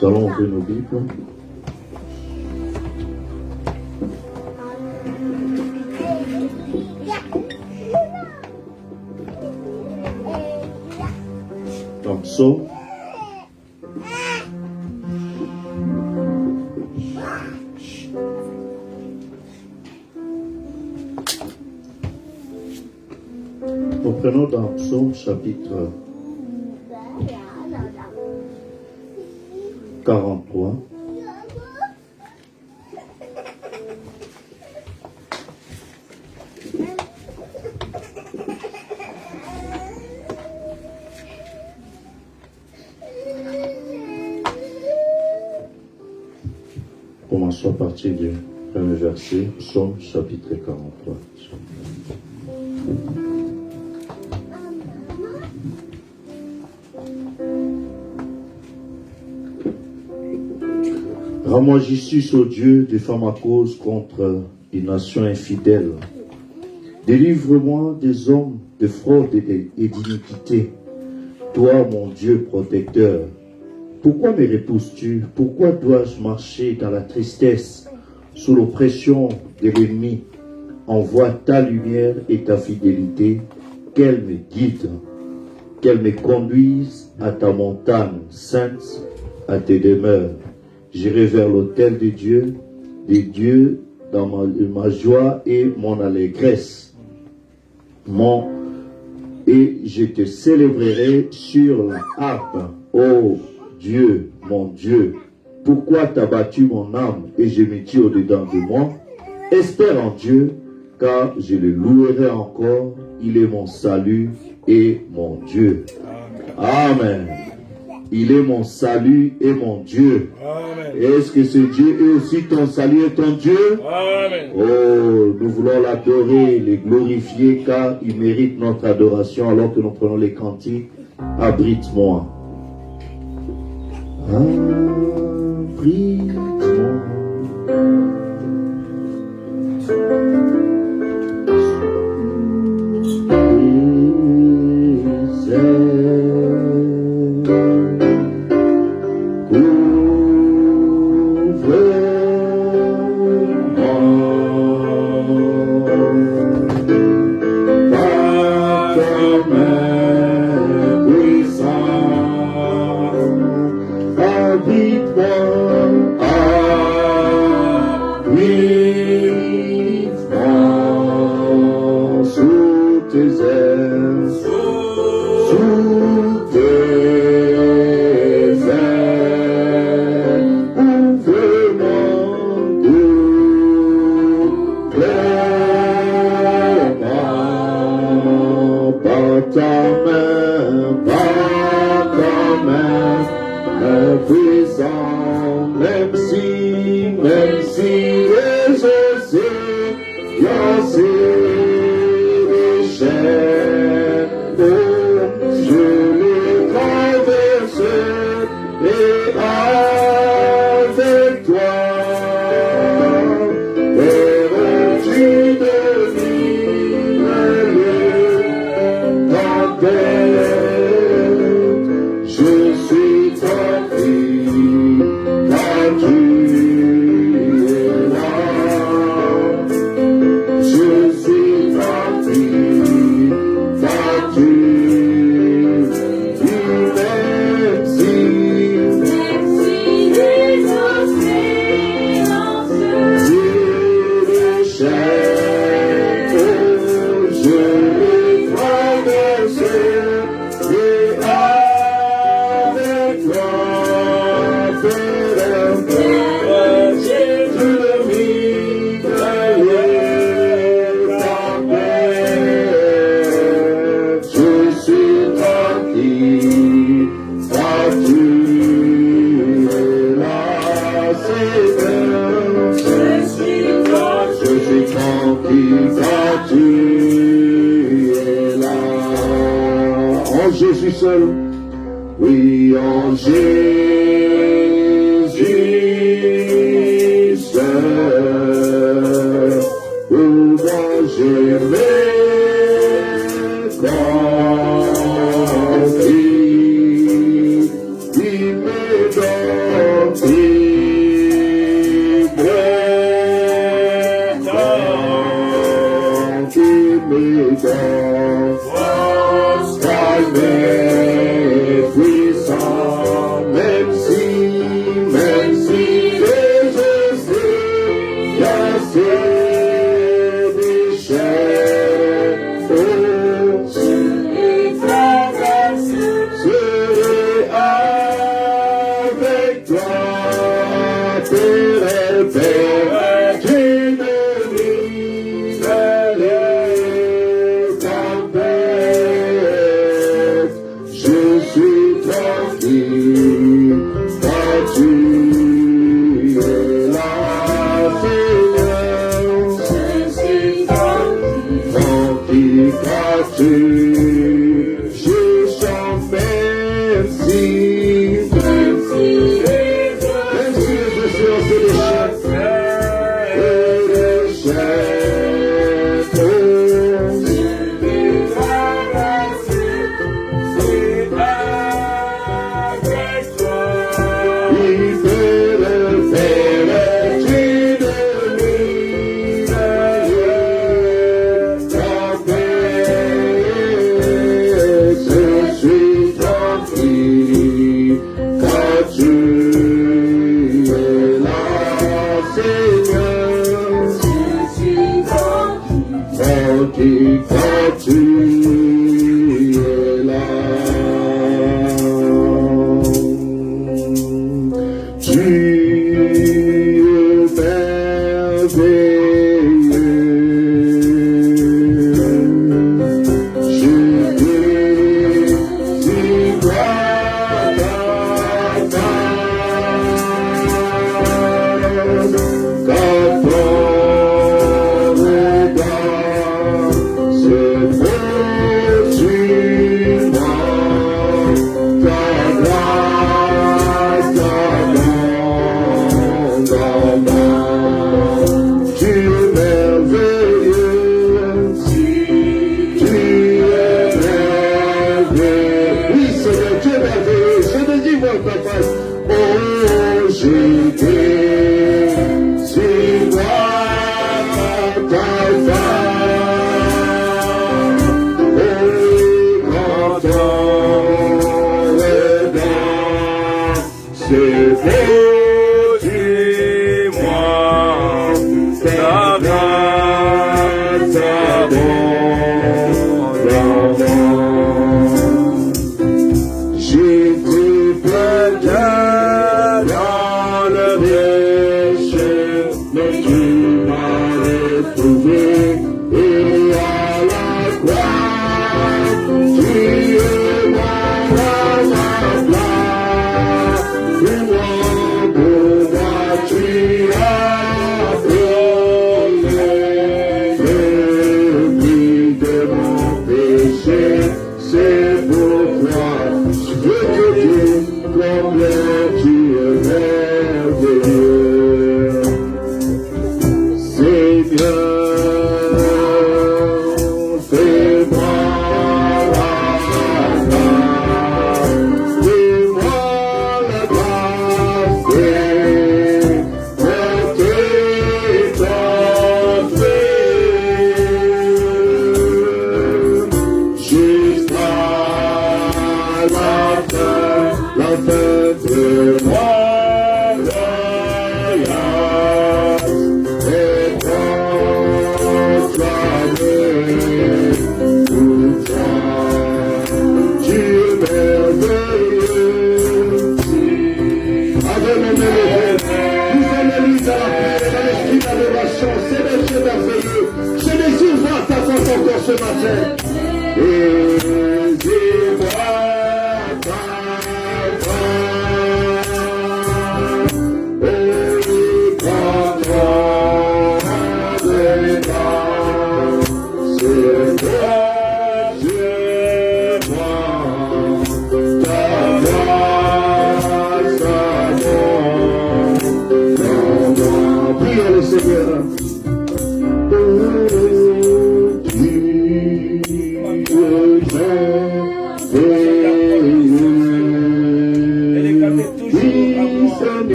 Nous allons ouvrir nos Bibles. Dans Psaume. Nous prenons dans Psaume chapitre 43. Commençons à partir du premier verset, Psaume chapitre 43. Rends-moi justice, ô Dieu, défends ma cause contre une nation infidèle. Délivre-moi des hommes de fraude et d'iniquité. Toi, mon Dieu protecteur, pourquoi me repousses-tu? Pourquoi dois-je marcher dans la tristesse, sous l'oppression de l'ennemi? Envoie ta lumière et ta fidélité, qu'elle me guide, qu'elle me conduise à ta montagne sainte, à tes demeures. J'irai vers l'autel de Dieu dans ma joie et mon allégresse. Et je te célébrerai sur la harpe. Ô Dieu, mon Dieu, pourquoi t'as battu mon âme et je me tire au-dedans de moi? Espère en Dieu, car je le louerai encore. Il est mon salut et mon Dieu. Amen. Il est mon salut et mon Dieu. Amen. Est-ce que ce Dieu est aussi ton salut et ton Dieu? Amen. Oh, nous voulons l'adorer, le glorifier, car il mérite notre adoration alors que nous prenons les cantiques. Abrite-moi. Abrite-moi. Oui, en Jésus seul, où j'aimerais confier, il me donne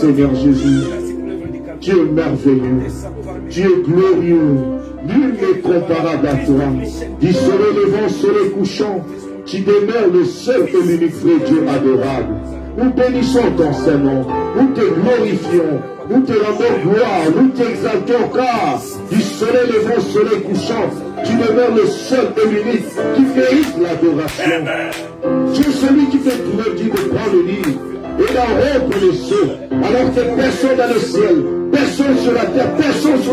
Seigneur Jésus, Dieu merveilleux, Tu es glorieux. Nul n'est comparable à toi. Du soleil levant, soleil couchant, tu demeures le seul et l'unique vrai Dieu adorable. Nous bénissons ton Saint-Nom. Nous te glorifions. Nous te rendons gloire. Nous t'exaltons car du soleil levant, soleil couchant, tu demeures le seul et l'unique qui mérite l'adoration. Tu es celui qui te dit de prendre le livre et d'en rompre les cieux, alors que personne dans le ciel, personne sur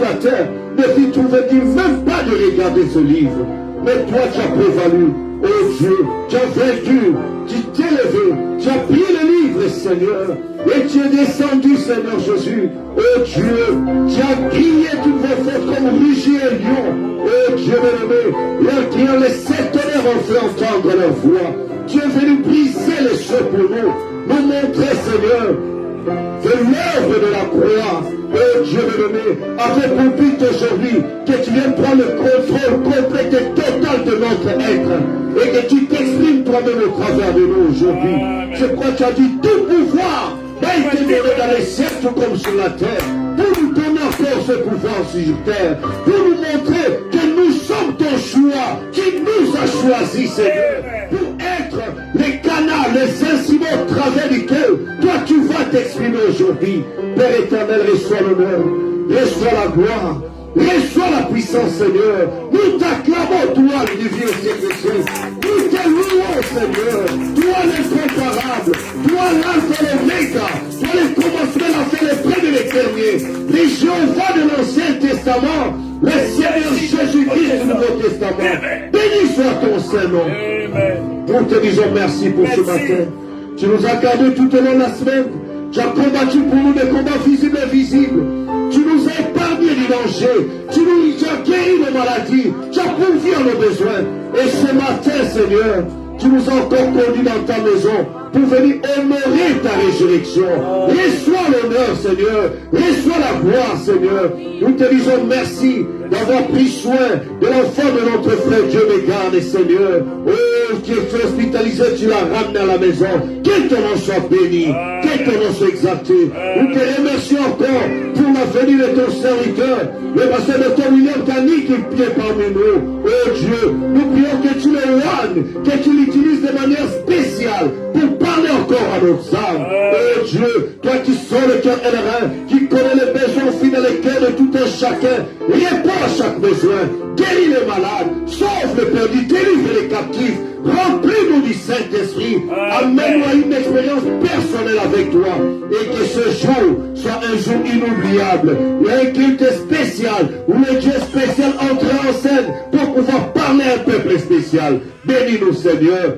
la terre ne fit trouver, dit même pas de regarder ce livre. Mais toi, tu as prévalu. Oh Dieu, tu as vaincu, tu t'es levé, tu as pris le livre, Seigneur, et tu es descendu, Seigneur Jésus. Oh Dieu, tu as crié toutes vos fautes comme rugit un lion. Oh Dieu bien-aimé, leurs criants, les sept tonnerres ont fait entendre leur voix. Tu es venu briser les cieux pour nous montrer, Seigneur, que l'œuvre de la croix, oh Dieu bien-aimé, avait pour but aujourd'hui que tu viennes prendre le contrôle complet et total de notre être et que tu t'exprimes toi-même au travers de nous aujourd'hui. C'est pourquoi tu as dit tout pouvoir a été donné dans les cieux comme sur la terre, pour nous donner encore ce pouvoir sur terre, pour nous montrer que nous sommes ton choix, qui nous a choisis, Seigneur, pour être les canaux, les instruments au travers duquel toi tu vas t'exprimer aujourd'hui. Père éternel, reçois l'honneur, reçois la gloire, reçois la puissance, Seigneur. Nous t'acclamons, toi, le divin siècle. Nous te louons, Seigneur. Toi, l'incomparable. Toi, l'alpha et l'oméga. Toi, le commencement, la fin, les premiers et les derniers. Les Jéhovah de l'Ancien Testament. Le Seigneur Jésus-Christ du Nouveau Testament. Béni soit ton Saint-Nom. Nous te disons merci pour ce matin. Tu nous as gardés tout au long de la semaine. Tu as combattu pour nous des combats visibles et invisibles. Tu nous as épargné du danger. Tu as guéri nos maladies. Tu as pourvu à nos besoins. Et ce matin, Seigneur, tu nous as encore conduits dans ta maison pour venir honorer ta résurrection. Reçois l'honneur, Seigneur. Reçois la gloire, Seigneur. Nous te disons merci d'avoir pris soin de l'enfant de notre frère Dieu Mégane, Seigneur. Oh, qui est hospitalisé, tu l'as ramené à la maison. Que ton nom soit béni. Que ton nom soit exalté. Nous te remercions encore pour la venue de ton serviteur, le pasteur de ton William Tani qui est parmi nous. Oh Dieu, nous prions que tu le loignes, que tu l'utilises de manière spéciale pour parler encore à nos âmes. Oh Dieu, toi qui sors le cœur et le rein, qui connais les besoins au fil de les cœurs de tout un chacun, réponds à chaque besoin, guéris les malades, sauve les perdus, délivre les captifs, remplis-nous du Saint-Esprit, amène-nous à une expérience personnelle avec toi, et que ce jour soit un jour inoubliable, un culte spécial, où le Dieu spécial entre en scène pour pouvoir parler à un peuple spécial. Bénis-nous, Seigneur.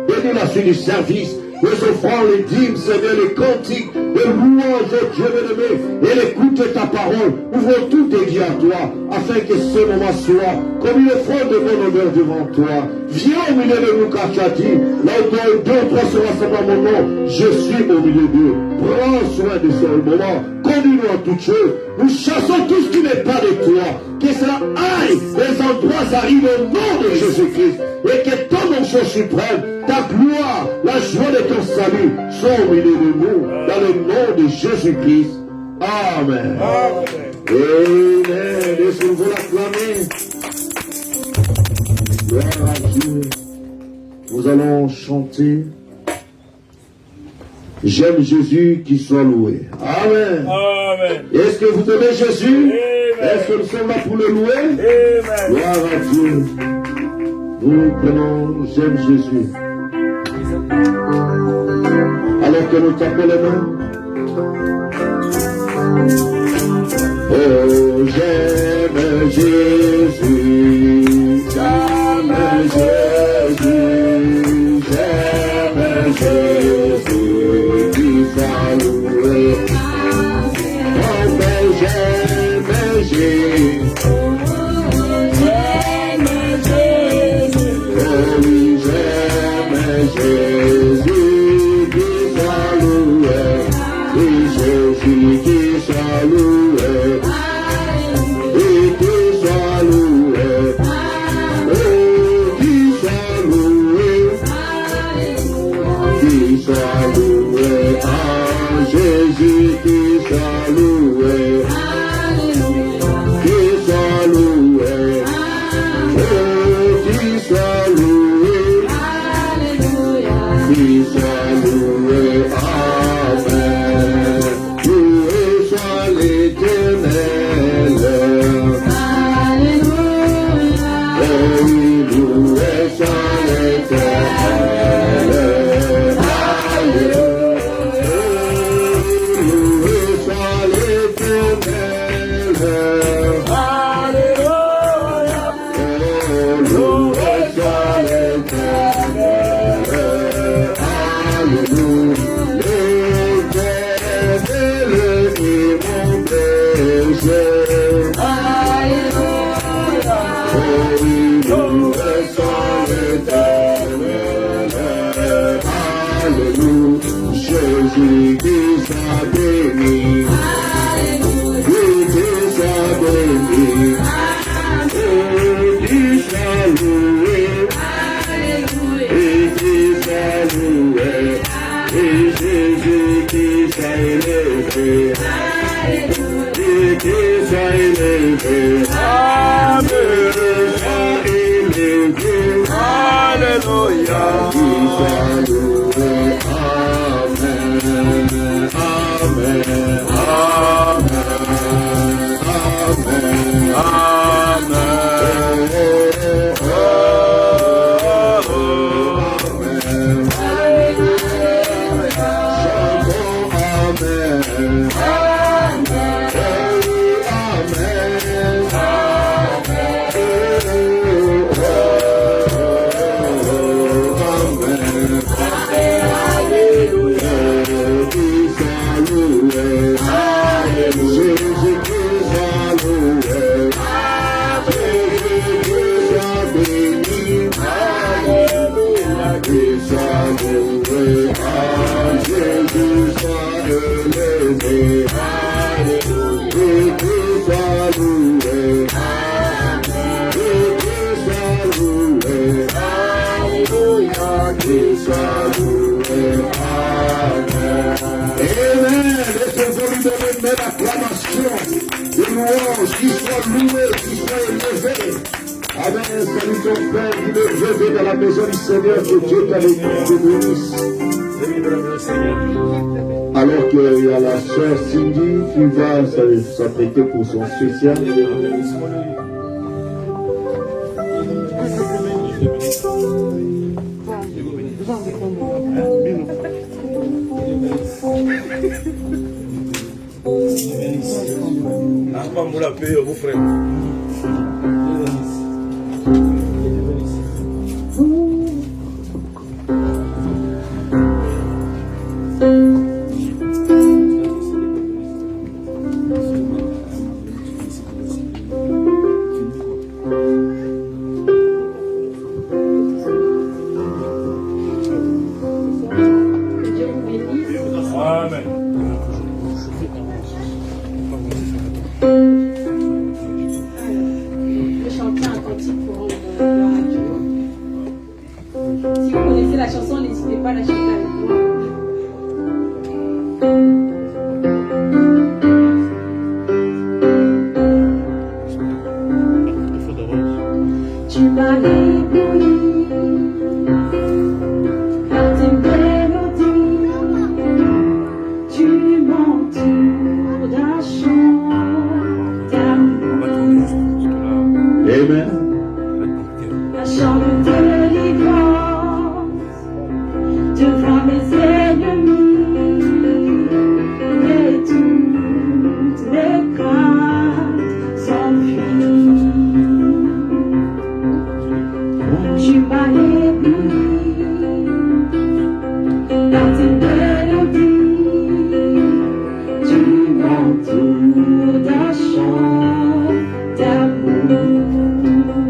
Bénis la suite du service, les offrandes, les dîmes, Seigneur, les cantiques, les louanges, Dieu bien-aimé, et l'écoute de ta parole. Ouvrons tout dédié à toi, afin que ce moment soit comme une offrande de bon honneur devant toi. Viens au milieu de nous, car tu as dit, là où deux ou trois se rassemblent à mon nom, je suis au milieu d'eux. Prends soin de ce moment, conduis-nous en toutes choses. Nous chassons tout ce qui n'est pas de toi. Que cela aille, les endroits arrivent au nom de Jésus-Christ, et que ton nom soit suprême, ta gloire, la joie de ton salut sont au milieu de nous, dans le nom de Jésus-Christ. Amen. Amen. Laissez-vous l'acclamer. Gloire à Dieu. Nous allons chanter. J'aime Jésus qui soit loué. Amen. Amen. Est-ce que vous aimez Jésus? Est-ce que nous sommes là pour le louer? Amen. Gloire à Dieu. Nous prenons J'aime Jésus. Alors que nous tapons les mains. Oh, j'aime Jésus. J'aime Jésus. J'aime Jésus qui soit loué. Oh, mais j'aime Jésus. Jésus qui soit loué, oui Jésus qui soit loué, oui Alors qu'il y a la sœur Cindy qui va s'apprêter pour son spécial. D'un chant d'amour.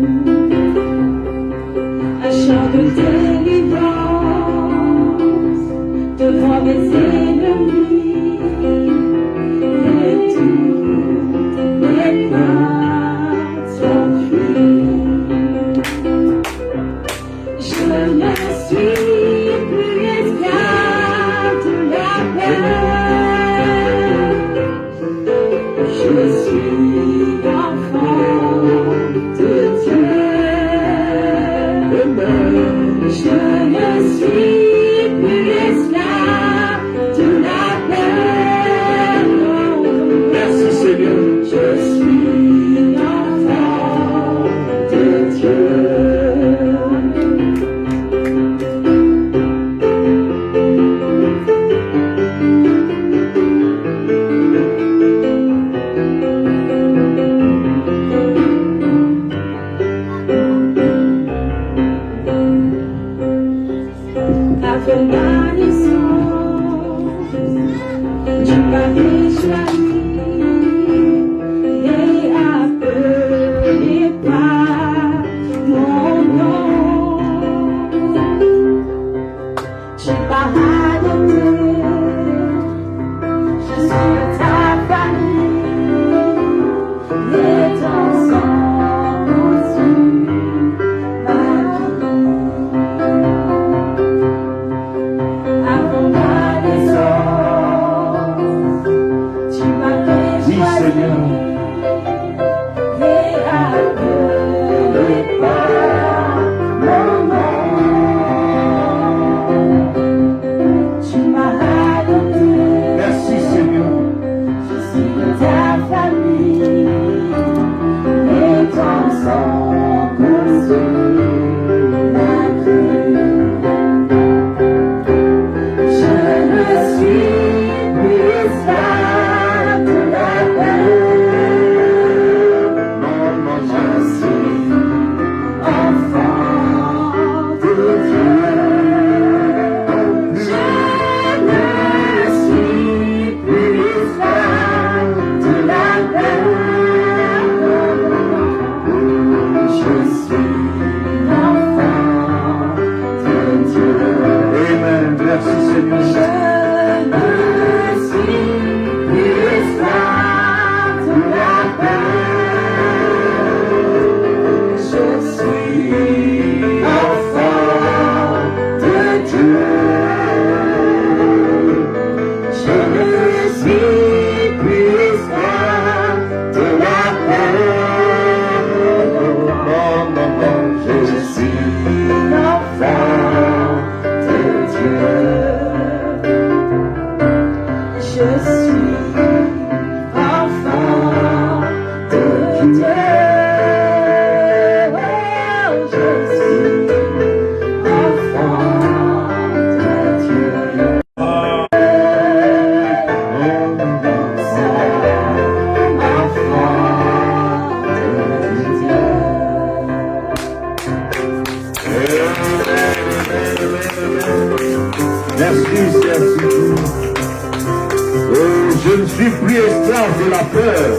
Je ne suis plus esclave de la peur.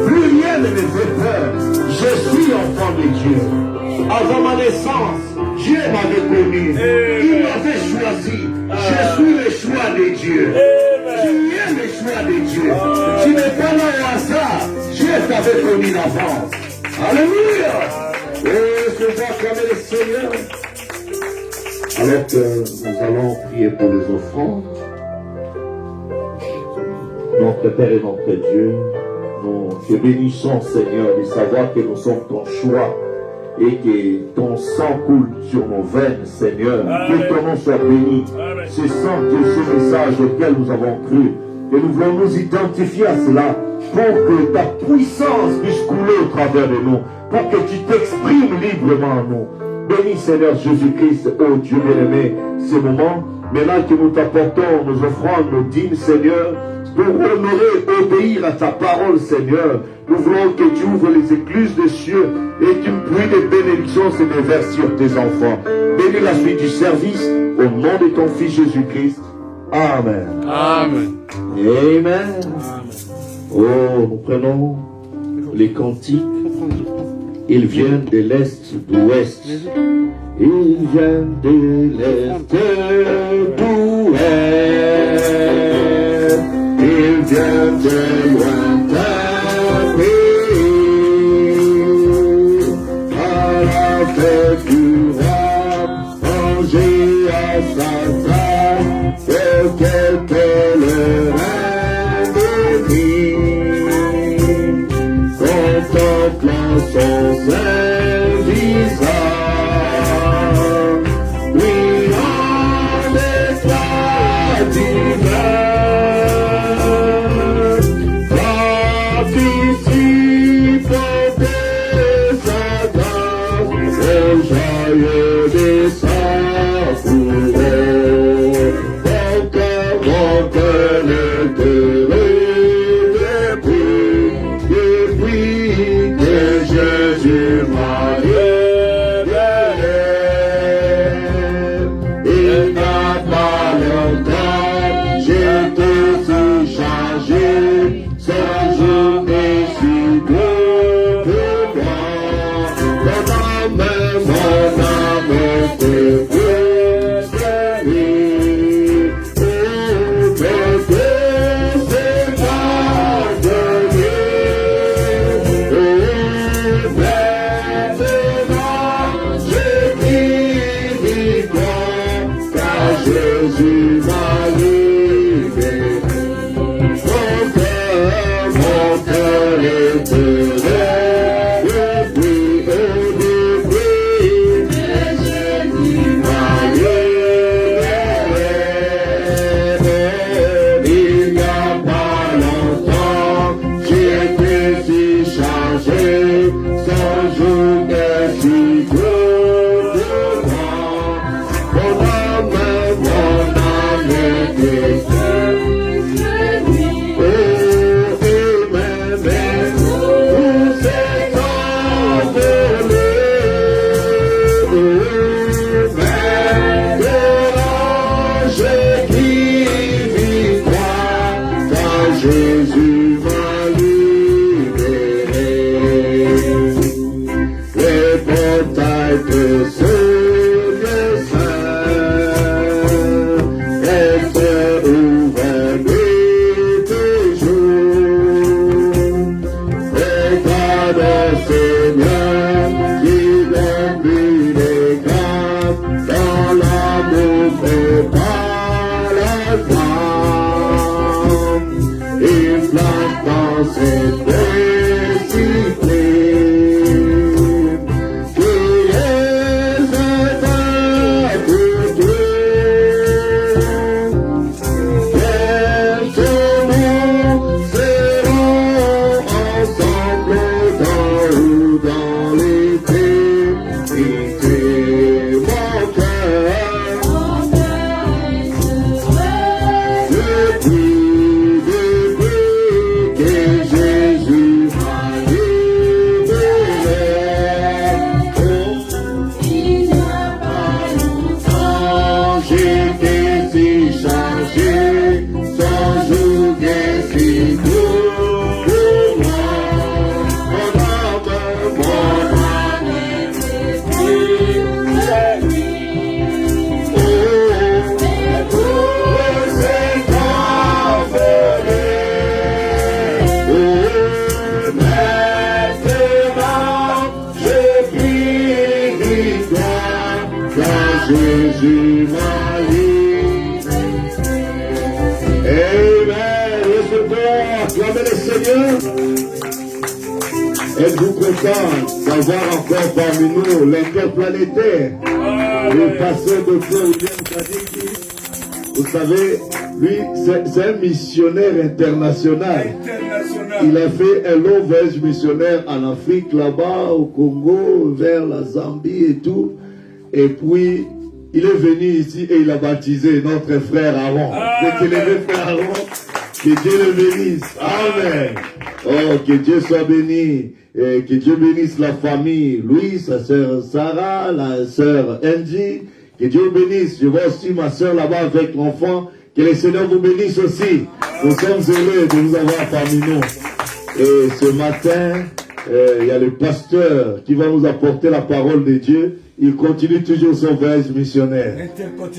Plus rien ne me fait peur. Je suis enfant de Dieu. Avant ma naissance, Dieu m'avait connu. Il m'avait choisi. Je suis le choix de Dieu. Tu es le choix de Dieu. Tu n'es pas là au hasard. Dieu t'avait connu d'avance. Alléluia. Et ce soir, comme le Seigneur. Alors que nous allons prier pour les offrandes. Notre Père et notre Dieu, nous te bénissons, Seigneur, de savoir que nous sommes ton choix et que ton sang coule sur nos veines, Seigneur. Amen. Que ton nom soit béni. Ce sang, Dieu, ce message auquel nous avons cru. Et nous voulons nous identifier à cela pour que ta puissance puisse couler au travers de nous, pour que tu t'exprimes librement en nous. Bénis, Seigneur Jésus-Christ, oh Dieu bien-aimé, ces moments, maintenant que nous t'apportons nos offrandes, nos dîmes, Seigneur, pour honorer, obéir à ta parole, Seigneur. Nous voulons que tu ouvres les écluses des cieux et qu'une pluie de bénédictions se déverse sur tes enfants. Bénis la suite du service au nom de ton Fils Jésus-Christ. Amen. Amen. Amen. Oh, nous prenons les cantiques. Ils viennent de l'Est, d'Ouest. Ils viennent de l'Est, d'Ouest. Ils viennent de lointains pays. À la fête du roi, manger à sa table, pour quel pèlerin béni, contemplant son saint visage, oui, en éclat divin. Joyeux des savoureux, mon cœur ne te depuis que Jésus m'a libéré. Il n'a pas longtemps, j'étais si chargé, sans journée si beau pour moi. Jésus m'a libéré. Mon cœur est heureux depuis que Jésus m'a libéré. Il n'y a pas longtemps, j'étais si chargé, sans journée si courte pour moi. Jésus m'a libéré. Jésus m'a livré. Amen. Recevons, acclamez le Seigneur. Êtes-vous content d'avoir encore parmi nous l'interplanétaire, le pasteur de William Kadiki? Vous savez, lui, c'est un missionnaire international. Il a fait un long voyage missionnaire en Afrique, là-bas, au Congo, vers la Zambie et tout. Et puis, il est venu ici et il a baptisé notre frère Aaron. Que le frère Aaron, que Dieu le bénisse. Amen. Oh, que Dieu soit béni. Et que Dieu bénisse la famille. Louis, sa sœur Sarah, la sœur Angie. Que Dieu bénisse. Je vois aussi ma sœur là-bas avec l'enfant. Que le Seigneur vous bénisse aussi. Nous sommes heureux de vous avoir parmi nous. Et ce matin, il y a le pasteur qui va nous apporter la parole de Dieu. Il continue toujours son voyage missionnaire.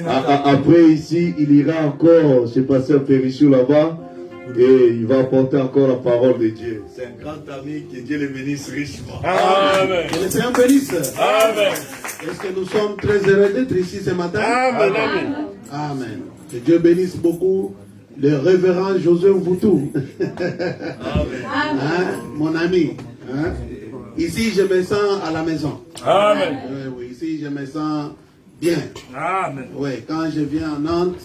Après ici, il ira encore chez pasteur Périchou là-bas. Et il va apporter encore la parole de Dieu. C'est un grand ami, que Dieu le bénisse richement. Amen. Que le Seigneur bénisse. Amen. Est-ce que nous sommes très heureux d'être ici ce matin? Amen. Amen. Que Dieu bénisse beaucoup le révérend Joseph Boutou. Hein, mon ami. Hein? Ici, je me sens à la maison. Amen. Oui, ici, je me sens bien. Amen. Oui, quand je viens à Nantes,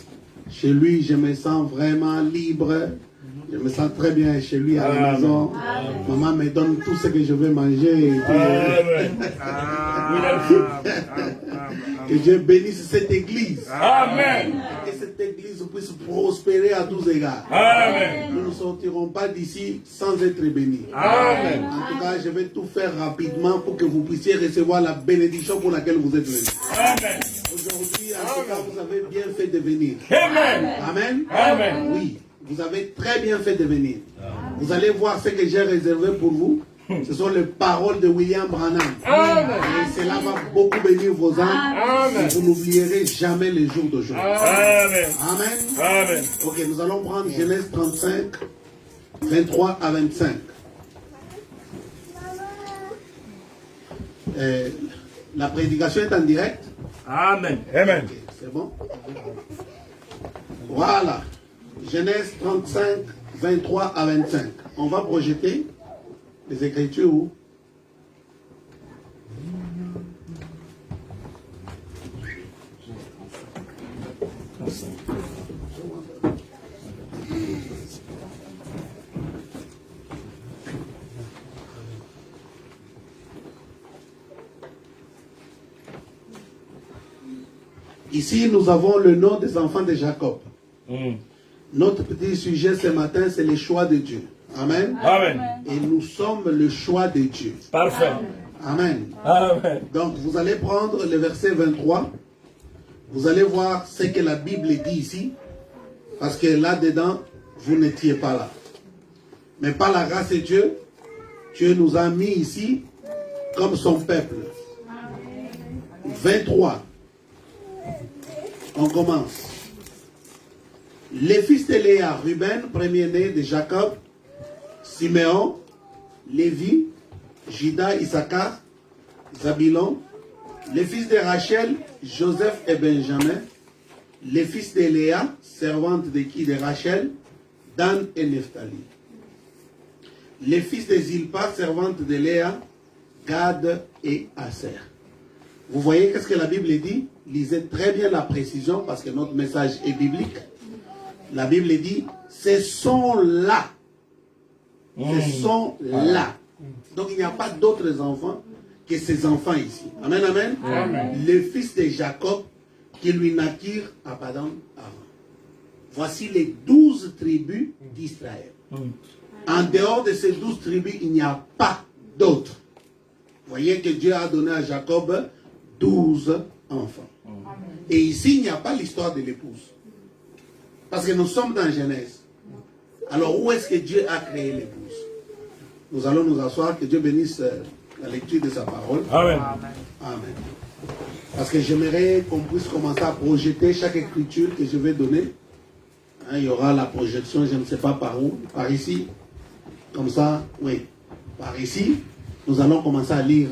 chez lui, je me sens vraiment libre. Je me sens très bien chez lui à la maison. Maman me donne tout ce que je veux manger. Et puis, que Dieu bénisse cette église. Amen. Que cette église puisse prospérer à tous égards. Amen. Nous ne sortirons pas d'ici sans être bénis. Amen. En tout cas, je vais tout faire rapidement pour que vous puissiez recevoir la bénédiction pour laquelle vous êtes venus. Amen. Aujourd'hui, en tout cas, vous avez bien fait de venir. Amen. Amen. Amen. Oui, vous avez très bien fait de venir. Vous allez voir ce que j'ai réservé pour vous. Ce sont les paroles de William Branham. Amen. Et cela va beaucoup bénir vos âmes. Amen. Et vous n'oublierez jamais les jours d'aujourd'hui. Amen. Amen. Amen. Ok, nous allons prendre Genèse 35, 23 à 25. La prédication est en direct. Amen. Amen. Ok, c'est bon. Voilà. Genèse 35, 23 à 25. On va projeter les Écritures. Ici, nous avons le nom des enfants de Jacob. Notre petit sujet ce matin, c'est le choix de Dieu. Amen. Amen. Et nous sommes le choix de Dieu. Parfait. Amen. Amen. Donc, vous allez prendre le verset 23. Vous allez voir ce que la Bible dit ici. Parce que là-dedans, vous n'étiez pas là. Mais par la grâce de Dieu, Dieu nous a mis ici comme son peuple. 23. On commence. Les fils de Léa, Ruben, premier-né de Jacob, Siméon, Lévi, Juda, Issachar, Zabilon. Les fils de Rachel, Joseph et Benjamin. Les fils de Léa, servante de qui? De Rachel, Dan et Nephtali. Les fils de Zilpa, servante de Léa, Gad et Aser. Vous voyez qu'est-ce que la Bible dit? Lisez très bien la précision parce que notre message est biblique. La Bible dit, ce sont là. Ce sont là. Donc il n'y a pas d'autres enfants que ces enfants ici. Amen, amen. Amen. Les fils de Jacob qui lui naquirent à Padan Aram. Voici les 12 tribus d'Israël. En dehors de ces 12 tribus, il n'y a pas d'autres. Voyez que Dieu a donné à Jacob 12 enfants. Et ici, il n'y a pas l'histoire de l'épouse. Parce que nous sommes dans Genèse. Alors, où est-ce que Dieu a créé l'épouse? Nous allons nous asseoir, que Dieu bénisse la lecture de sa parole. Amen. Amen. Parce que j'aimerais qu'on puisse commencer à projeter chaque écriture que je vais donner. Hein, il y aura la projection, je ne sais pas par où, par ici. Comme ça, oui. Par ici, nous allons commencer à lire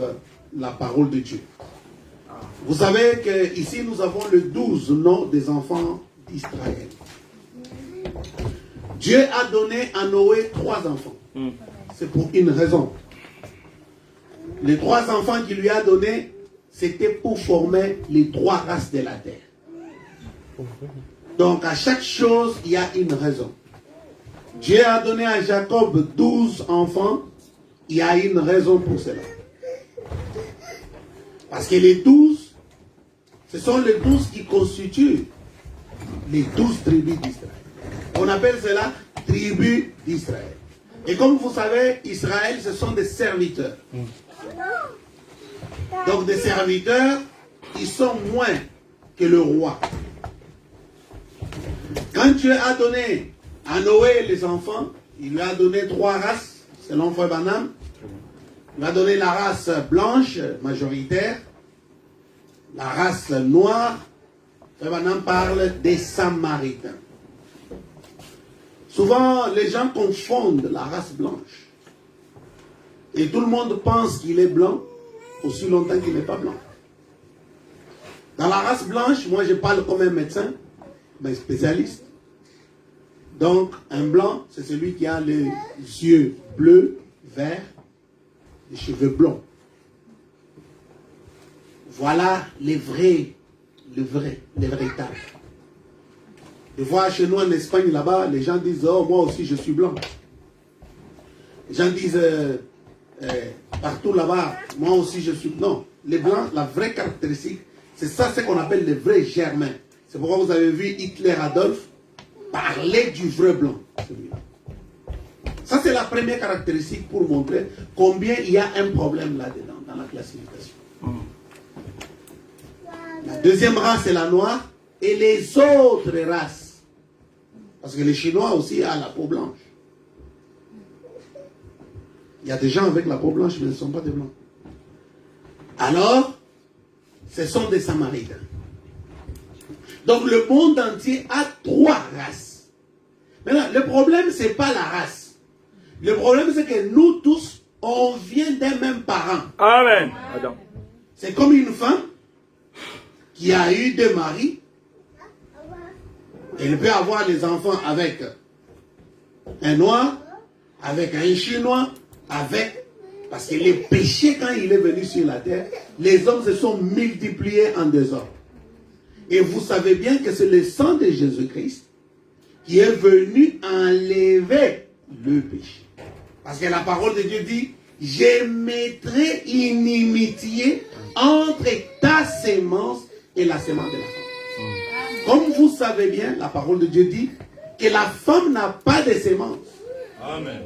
la parole de Dieu. Vous savez qu'ici nous avons le 12 noms des enfants d'Israël. Dieu a donné à Noé 3 enfants. C'est pour une raison. Les 3 enfants qu'il lui a donnés, c'était pour former les 3 races de la terre. Donc à chaque chose, il y a une raison. Dieu a donné à Jacob 12 enfants. Il y a une raison pour cela. Parce que les 12, ce sont les 12 qui constituent les 12 tribus d'Israël. On appelle cela tribus d'Israël. Et comme vous savez, Israël, ce sont des serviteurs. Donc des serviteurs, ils sont moins que le roi. Quand Dieu a donné à Noé les enfants, il lui a donné 3 races, selon Frère Branham. Il lui a donné la race blanche, majoritaire, la race noire. Frère Branham parle des Samaritains. Souvent, les gens confondent la race blanche. Et tout le monde pense qu'il est blanc aussi longtemps qu'il n'est pas blanc. Dans la race blanche, moi je parle comme un médecin, un spécialiste. Donc, un blanc, c'est celui qui a les yeux bleus, verts, les cheveux blonds. Voilà les véritables. Des fois, chez nous en Espagne, là-bas, les gens disent, oh, moi aussi je suis blanc. Les gens disent, partout là-bas, moi aussi je suis... Non, les blancs, la vraie caractéristique, c'est ça ce qu'on appelle les vrais germains. C'est pourquoi vous avez vu Hitler Adolphe parler du vrai blanc. Ça, c'est la première caractéristique pour montrer combien il y a un problème là-dedans, dans la classification. La deuxième race, c'est la noire, et les autres races. Parce que les Chinois aussi ont la peau blanche. Il y a des gens avec la peau blanche, mais ils ne sont pas des blancs. Alors, ce sont des Samaritains. Donc le monde entier a 3 races. Maintenant, le problème, ce n'est pas la race. Le problème, c'est que nous tous, on vient d'un même parent. Amen. C'est comme une femme qui a eu 2 maris. Elle peut avoir des enfants avec un noir, avec un chinois, parce que les péchés, quand il est venu sur la terre, les hommes se sont multipliés en désordre. Et vous savez bien que c'est le sang de Jésus-Christ qui est venu enlever le péché. Parce que la parole de Dieu dit, je mettrai inimitié entre ta sémence et la sémence de la femme. Comme vous savez bien, la parole de Dieu dit que la femme n'a pas de sémence. Amen.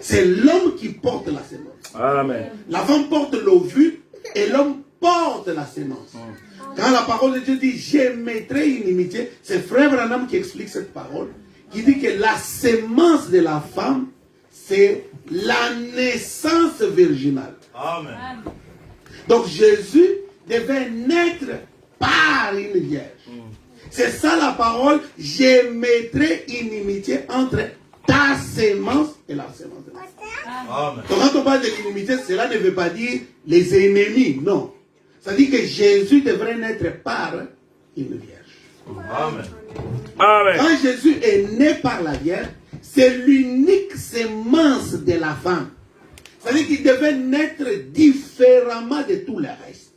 C'est l'homme qui porte la sémence. Amen. La femme porte l'ovule et l'homme porte la sémence. Quand la parole de Dieu dit « je mettrai inimitié », c'est Frère Branham qui explique cette parole, qui dit que la sémence de la femme, c'est la naissance virginale. Amen. Donc Jésus devait naître par une vierge. C'est ça la parole « je mettrai inimitié entre ta sémence et la sémence de la femme ». Amen. Donc quand on parle de l'inimité, cela ne veut pas dire les ennemis, non. Ça dit que Jésus devrait naître par une vierge. Amen. Amen. Quand Jésus est né par la vierge, c'est l'unique sémence de la femme. Ça dit qu'il devait naître différemment de tout le reste.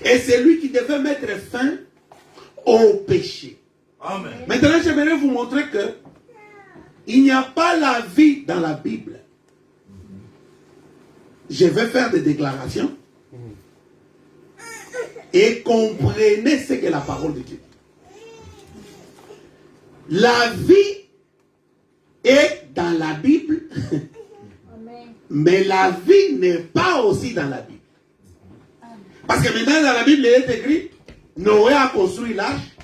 Et c'est lui qui devait mettre fin au péché. Amen. Maintenant, j'aimerais vous montrer que il n'y a pas la vie dans la Bible. Je vais faire des déclarations. Et comprenez ce que la parole de Dieu dit. La vie est dans la Bible, mais la vie n'est pas aussi dans la Bible. Parce que maintenant dans la Bible, il est écrit, Noé a construit l'arche.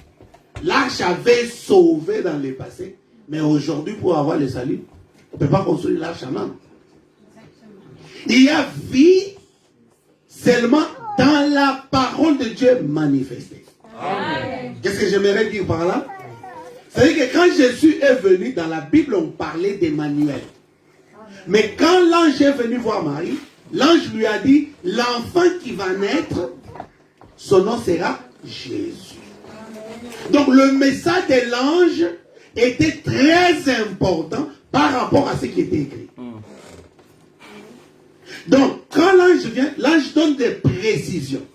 L'arche avait sauvé dans le passé, mais aujourd'hui pour avoir le salut, on ne peut pas construire l'arche en homme. Il y a vie seulement dans la parole de Dieu manifestée. Qu'est-ce que j'aimerais dire par là? C'est-à-dire que quand Jésus est venu, dans la Bible, on parlait d'Emmanuel. Mais quand l'ange est venu voir Marie, l'ange lui a dit, l'enfant qui va naître son nom sera Jésus. Donc le message de l'ange était très important par rapport à ce qui était écrit. Donc quand l'ange vient, l'ange donne des précisions.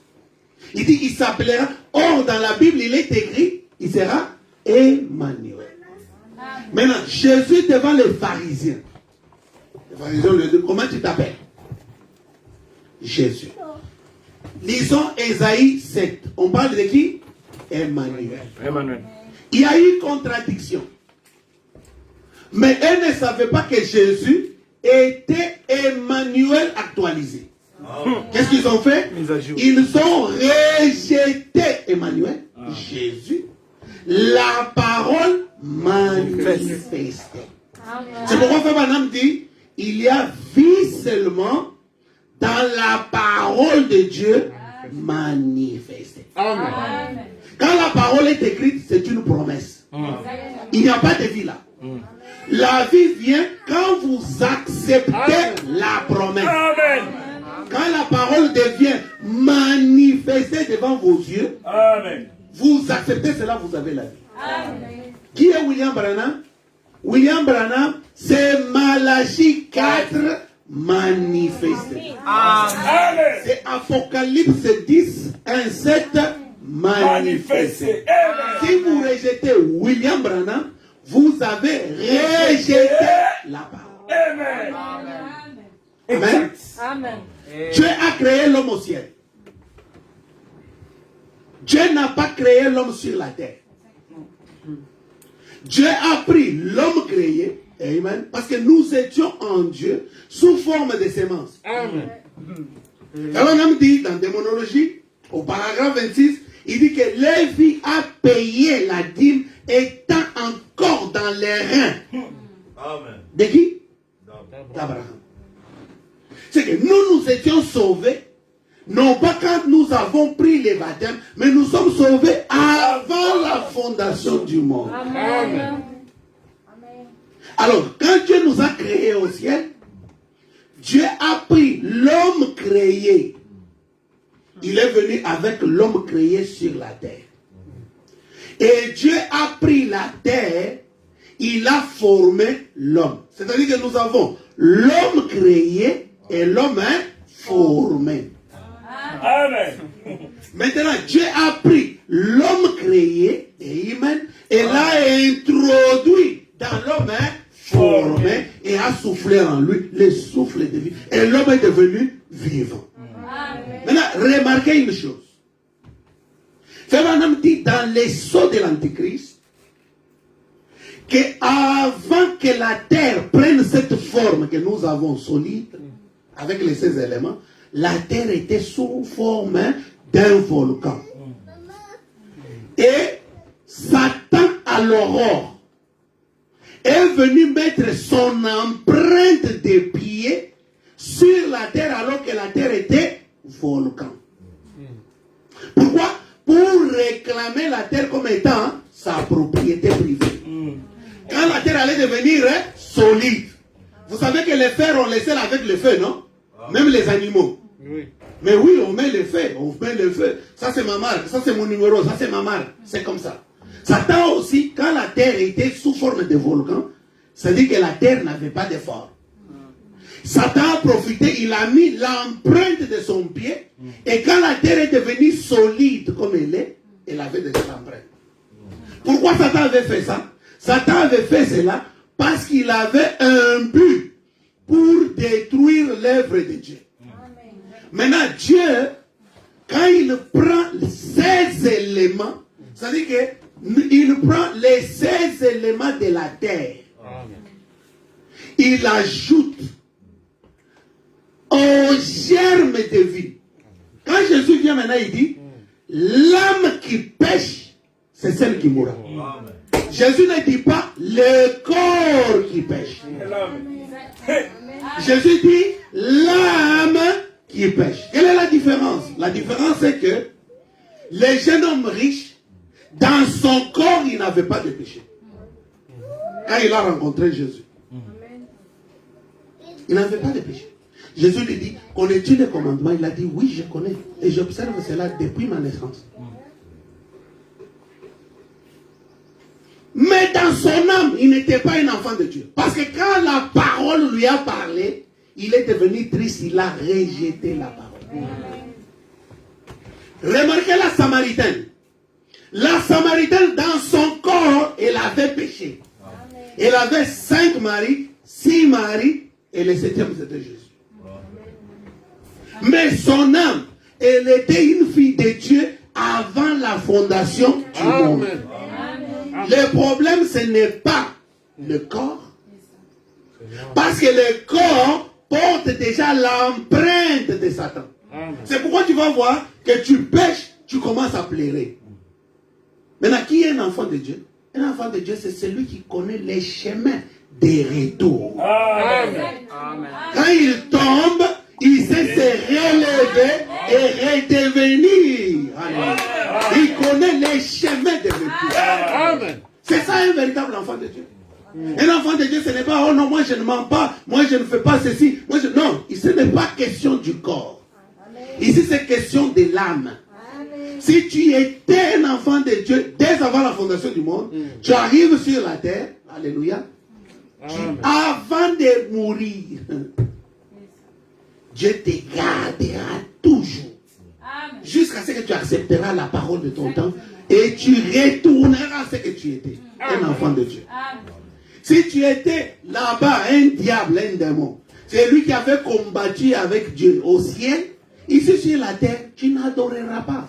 Il dit il s'appellera, or dans la Bible il est écrit, il sera Emmanuel. Maintenant, Jésus devant les pharisiens. Les pharisiens lui disent, comment tu t'appelles? Jésus. Lisons Ésaïe 7. On parle de qui? Emmanuel. Il y a eu contradiction. Mais elles ne savaient pas que Jésus était Emmanuel actualisé. Qu'est-ce qu'ils ont fait? Ils ont rejeté Emmanuel, Jésus, la parole manifestée. C'est pourquoi Frère Branham dit, il y a vie seulement dans la parole de Dieu manifestée. Amen. Quand la parole est écrite, c'est une promesse. Il n'y a pas de vie là. La vie vient quand vous acceptez la promesse. Amen. Quand la parole devient manifestée devant vos yeux, amen, vous acceptez cela, vous avez la vie. Amen. Qui est William Branham? William Branham, c'est Malachie 4 manifesté. Amen. C'est Apocalypse 10, 1, 7 manifesté. Si vous rejetez William Branham, vous avez rejeté la parole. Amen. Amen. Amen. Dieu a créé l'homme au ciel. Dieu n'a pas créé l'homme sur la terre. Dieu a pris l'homme créé, amen, parce que nous étions en Dieu sous forme de semences. Amen. Alors on a dit dans Démonologie, au paragraphe 26, il dit que Lévi a payé la dîme étant encore dans les reins. Amen. De qui? D'Abraham. C'est que nous étions sauvés, non pas quand nous avons pris les baptêmes, mais nous sommes sauvés avant la fondation du monde. Amen. Alors, quand Dieu nous a créés au ciel, Dieu a pris l'homme créé. Il est venu avec l'homme créé sur la terre. Et Dieu a pris la terre, il a formé l'homme. C'est-à-dire que nous avons l'homme créé et l'homme formé. Amen. Maintenant, Dieu a pris l'homme créé et l'a introduit dans l'homme formé et a soufflé en lui le souffle de vie. Et l'homme est devenu vivant. Amen. Maintenant, remarquez une chose. Frère dit dans les sceaux de l'Antichrist qu'avant que la terre prenne cette forme que nous avons solide, avec les 16 éléments, la terre était sous forme d'un volcan. Et Satan à l'aurore est venu mettre son empreinte de pied sur la terre alors que la terre était volcan. Pourquoi? Pour réclamer la terre comme étant sa propriété privée. Quand la terre allait devenir solide, vous savez que les fers, on les scelle avec le feu, non? Même les animaux. Oui. Mais oui, on met le feu, Ça c'est ma marque, ça c'est mon numéro, ça c'est ma marque. C'est comme ça. Satan aussi, quand la terre était sous forme de volcan, ça dit que la terre n'avait pas d'effort. Satan a profité, il a mis l'empreinte de son pied, et quand la terre est devenue solide comme elle est, elle avait déjà l'empreinte. Pourquoi Satan avait fait ça? Satan avait fait cela parce qu'il avait un but pour détruire l'œuvre de Dieu. Amen. Maintenant, Dieu, quand il prend ces éléments, ça veut dire qu'il prend les 16 éléments de la terre. Amen. Il ajoute au germe de vie. Quand Jésus vient maintenant, il dit, l'âme qui pêche, c'est celle qui mourra. Amen. Jésus ne dit pas le corps qui pêche. Jésus dit l'âme qui pêche. Quelle est la différence? La différence c'est que le jeune homme riche, dans son corps, il n'avait pas de péché. Quand il a rencontré Jésus, il n'avait pas de péché. Jésus lui dit, connais-tu les commandements? Il a dit, oui, je connais. Et j'observe cela depuis ma naissance. Mais dans son âme, il n'était pas un enfant de Dieu. Parce que quand la parole lui a parlé, il est devenu triste, il a rejeté la parole. Remarquez la Samaritaine. La Samaritaine, dans son corps, elle avait péché. Elle avait 5 maris, 6 maris, et le 7e c'était Jésus. Mais son âme, elle était une fille de Dieu avant la fondation du monde. Le problème, ce n'est pas le corps. Parce que le corps porte déjà l'empreinte de Satan. C'est pourquoi tu vas voir que tu pêches, tu commences à pleurer. Maintenant, qui est un enfant de Dieu? Un enfant de Dieu, c'est celui qui connaît les chemins des retours. Quand il tombe, il sait se relever et redevenir. Il connaît les chemins des retours. C'est ça un véritable enfant de Dieu. Un enfant de Dieu, ce n'est pas, oh non, moi je ne mens pas, moi je ne fais pas ceci. Non, ce n'est pas question du corps. Ici, c'est question de l'âme. Si tu étais un enfant de Dieu dès avant la fondation du monde, tu arrives sur la terre, alléluia, avant de mourir, Dieu te gardera toujours. Jusqu'à ce que tu accepteras la parole de ton temps et tu retourneras à ce que tu étais, un enfant de Dieu. Si tu étais là-bas un diable, un démon, c'est lui qui avait combattu avec Dieu au ciel, ici sur la terre, tu n'adoreras pas.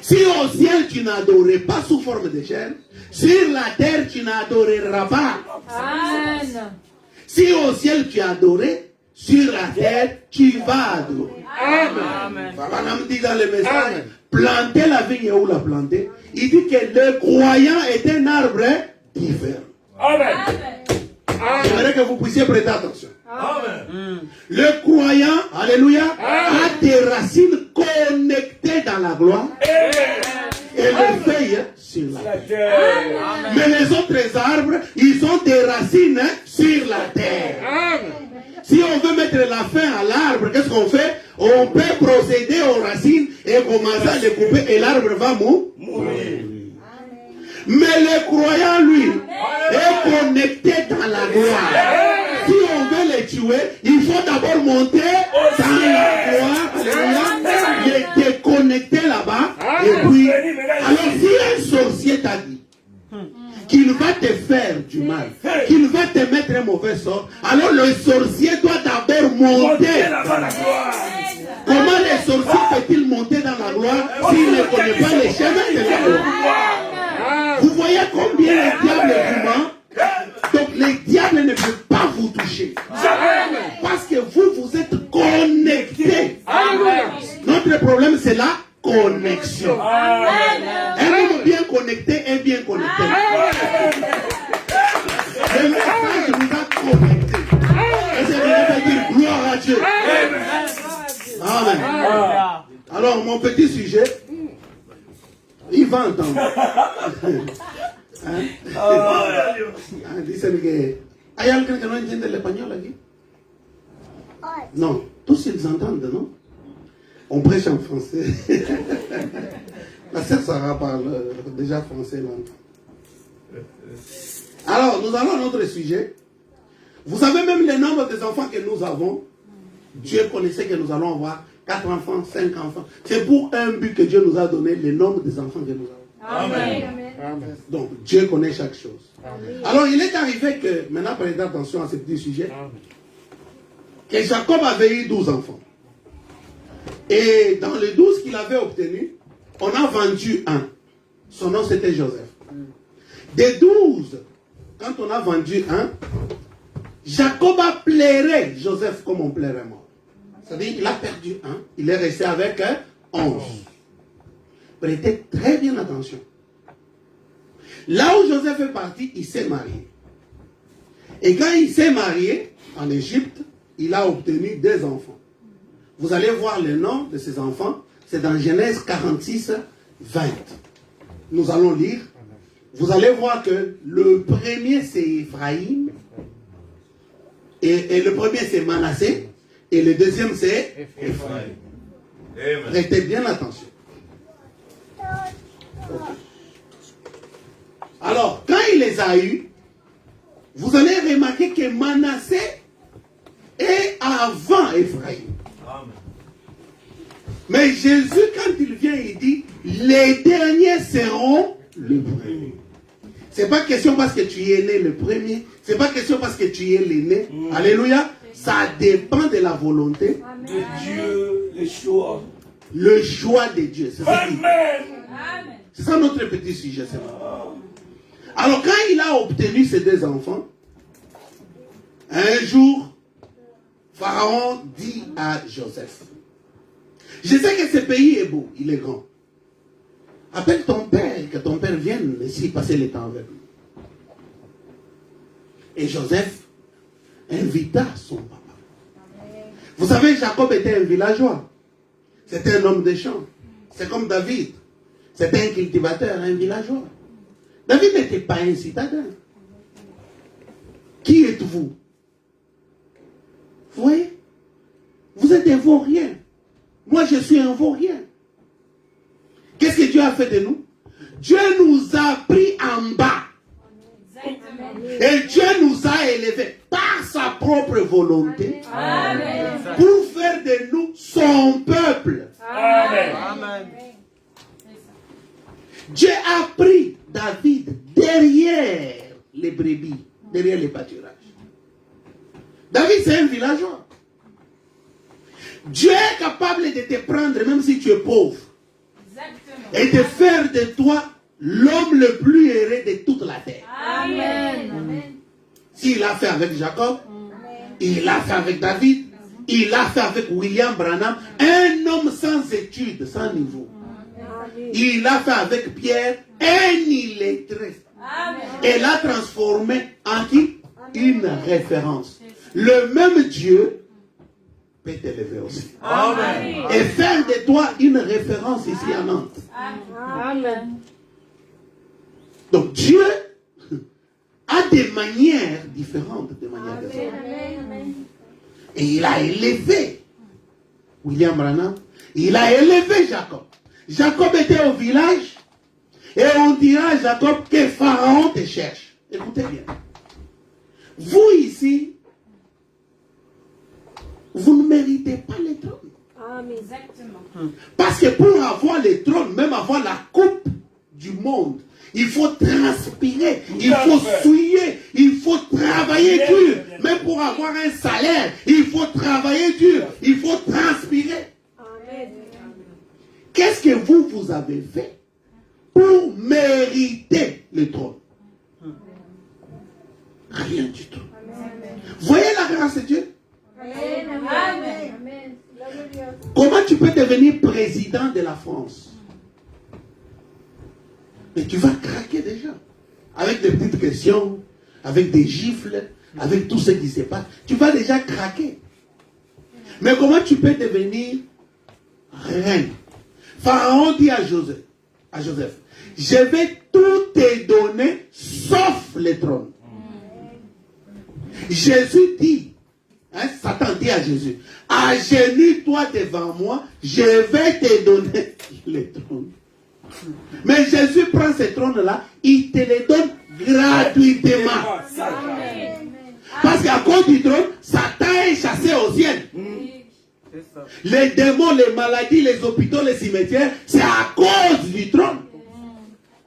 Si au ciel tu n'adorais pas sous forme de chair, sur la terre tu n'adoreras pas. Si au ciel tu adorais, sur la terre tu vas adorer. Papa me dit dans le message, planter la vigne où la planter. Il dit que le croyant est un arbre différent. J'aimerais que vous puissiez prêter attention. Le croyant, alléluia, a des racines connectées dans la gloire et les feuilles sur la terre. Mais les autres arbres, ils ont des racines sur la terre. Si on veut mettre la fin à l'arbre, qu'est-ce qu'on fait? On peut procéder aux racines et commencer à les couper et l'arbre va mourir. Mais le croyant, lui, est connecté dans la gloire. Si on veut les tuer, il faut d'abord monter dans la gloire. Il est déconnecté là-bas. Et puis, alors si un sorcier t'a dit qu'il va te faire du mal, qu'il va te mettre un mauvais sort, alors le sorcier doit d'abord monter dans la gloire. Comment les sorciers peut-ils monter dans la gloire s'ils ne connaissent pas les chemins de la gloire? Vous voyez combien le diable vous ment? Donc les diables ne peuvent pas vous toucher. Parce que vous êtes connectés. Notre problème, c'est la connexion. Un homme bien connecté est bien connecté. Le message vous a connecté. Et c'est de dire gloire à Dieu. Amen. Alors, mon petit sujet, il va entendre. Dicen que hay alguien que no entiende el español aquí. Non, tous ils entendent, non? On prêche en français. La sœur Sarah parle déjà français longtemps. Alors, nous allons à notre sujet. Vous savez même le nombre des enfants que nous avons. Dieu connaissait que nous allons avoir 4 enfants, 5 enfants. C'est pour un but que Dieu nous a donné le nombre des enfants que nous avons. Amen. Amen. Donc, Dieu connaît chaque chose. Amen. Alors, il est arrivé que, maintenant prêtez attention à ce petit sujet, que Jacob avait eu 12 enfants. Et dans les 12 qu'il avait obtenus, on a vendu un. Son nom c'était Joseph. Des 12, quand on a vendu un, Jacob a pleuré Joseph comme on plairait mort. C'est-à-dire qu'il a perdu un, il est resté avec 11. Prêtez très bien attention. Là où Joseph est parti, il s'est marié. Et quand il s'est marié, en Égypte, il a obtenu 2 enfants. Vous allez voir le nom de ces enfants. C'est dans Genèse 46, 20. Nous allons lire. Vous allez voir que le premier c'est Ephraïm. Et le premier c'est Manassé. Et le deuxième c'est Ephraim. Prêtez bien attention. Alors, quand il les a eus, vous allez remarquer que Manassé est avant Ephraim. Mais Jésus, quand il vient, il dit, les derniers seront le premier. C'est pas question parce que tu es né le premier. C'est pas question parce que tu es l'aîné. Alléluia. Ça dépend de la volonté de Dieu, le choix. Le choix de Dieu. C'est ça, Amen. c'est ça notre petit sujet. Alors quand il a obtenu ses deux enfants, un jour, Pharaon dit à Joseph, je sais que ce pays est beau, il est grand. Appelle ton père, que ton père vienne ici passer le temps avec nous. Et Joseph invita son papa. Vous savez, Jacob était un villageois. C'était un homme des champs. C'est comme David. C'était un cultivateur, un villageois. David n'était pas un citadin. Qui êtes-vous? Vous voyez? Vous êtes un vaurien. Moi, je suis un vaurien. Qu'est-ce que Dieu a fait de nous? Dieu nous a pris en bas. Et Dieu nous a élevés par sa propre volonté. Amen. Pour faire de nous son peuple. Amen. Dieu a pris David derrière les brebis, derrière les pâturages. David, c'est un villageois. Dieu est capable de te prendre, même si tu es pauvre, et de faire de toi l'homme le plus heureux de toute la terre. Amen. S'il l'a fait avec Jacob, il l'a fait avec David, il l'a fait avec William Branham, un homme sans études, sans niveau. Il l'a fait avec Pierre, un illettré. Et l'a transformé en qui? Une référence. Le même Dieu peut t'élever aussi. Amen. Et faire de toi une référence ici à Nantes. Amen. Donc Dieu a des manières différentes de manière de faire. Et il a élevé William Branham. Il a élevé Jacob. Jacob était au village. Et on dira à Jacob que Pharaon te cherche. Écoutez bien. Vous ici, vous ne méritez pas le trône. Exactement. Parce que pour avoir le trône, même avoir la coupe du monde, il faut transpirer, il faut souiller, il faut travailler dur. Même pour avoir un salaire, il faut travailler dur, il faut transpirer. Qu'est-ce que vous avez fait pour mériter le trône? Rien du tout. Voyez la grâce de Dieu? Amen. Comment tu peux devenir président de la France? Mais tu vas craquer déjà. Avec des petites questions, avec des gifles, avec tout ce qui se passe. Tu vas déjà craquer. Mais comment tu peux devenir reine? Pharaon dit à Joseph, je vais tout te donner sauf le trône. Jésus dit, Satan dit à Jésus, agenouille-toi devant moi, je vais te donner le trône. Mais Jésus prend ce trône-là, il te le donne gratuitement. Parce qu'à cause du trône, Satan est chassé au ciel. Les démons, les maladies, les hôpitaux, les cimetières, c'est à cause du trône.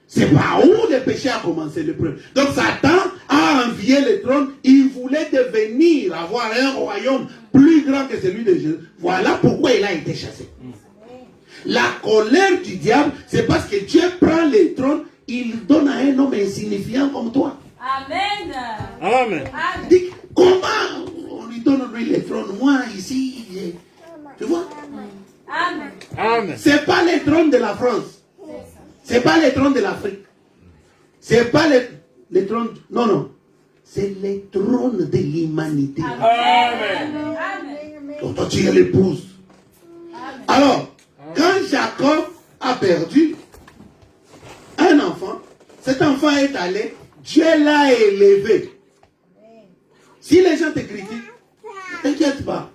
C'est par où le péché a commencé le premier. Donc Satan a envié le trône. Il voulait devenir, avoir un royaume plus grand que celui de Jésus. Voilà pourquoi il a été chassé. La colère du diable, c'est parce que Dieu prend le trône, il donne à un homme insignifiant comme toi. Amen. Amen. Il dit, comment on lui donne lui le trône? Moi ici, tu vois? Amen. Amen. C'est pas le trône de la France. C'est pas le trône de l'Afrique. C'est pas le trône. Non. C'est le trône de l'humanité. Amen. Donc toi tu es l'épouse. Alors, quand Jacob a perdu un enfant, cet enfant est allé, Dieu l'a élevé. Si les gens te critiquent, ne t'inquiète pas.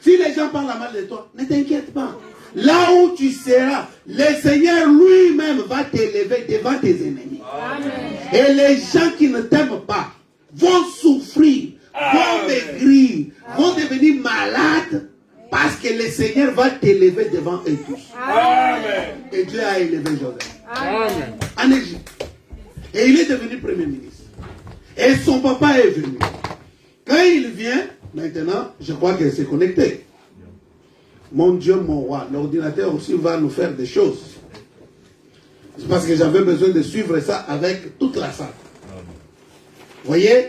Si les gens parlent mal de toi, ne t'inquiète pas. Là où tu seras, le Seigneur lui-même va t'élever devant tes ennemis. Amen. Et les gens qui ne t'aiment pas vont souffrir, vont maigrir, vont devenir malades parce que le Seigneur va t'élever devant eux tous. Amen. Et Dieu a élevé Joseph Amen. en Égypte. Et il est devenu premier ministre. Et son papa est venu. Quand il vient, maintenant, je crois qu'il s'est connecté. Mon Dieu, mon roi, l'ordinateur aussi va nous faire des choses. C'est parce que j'avais besoin de suivre ça avec toute la salle. Vous voyez,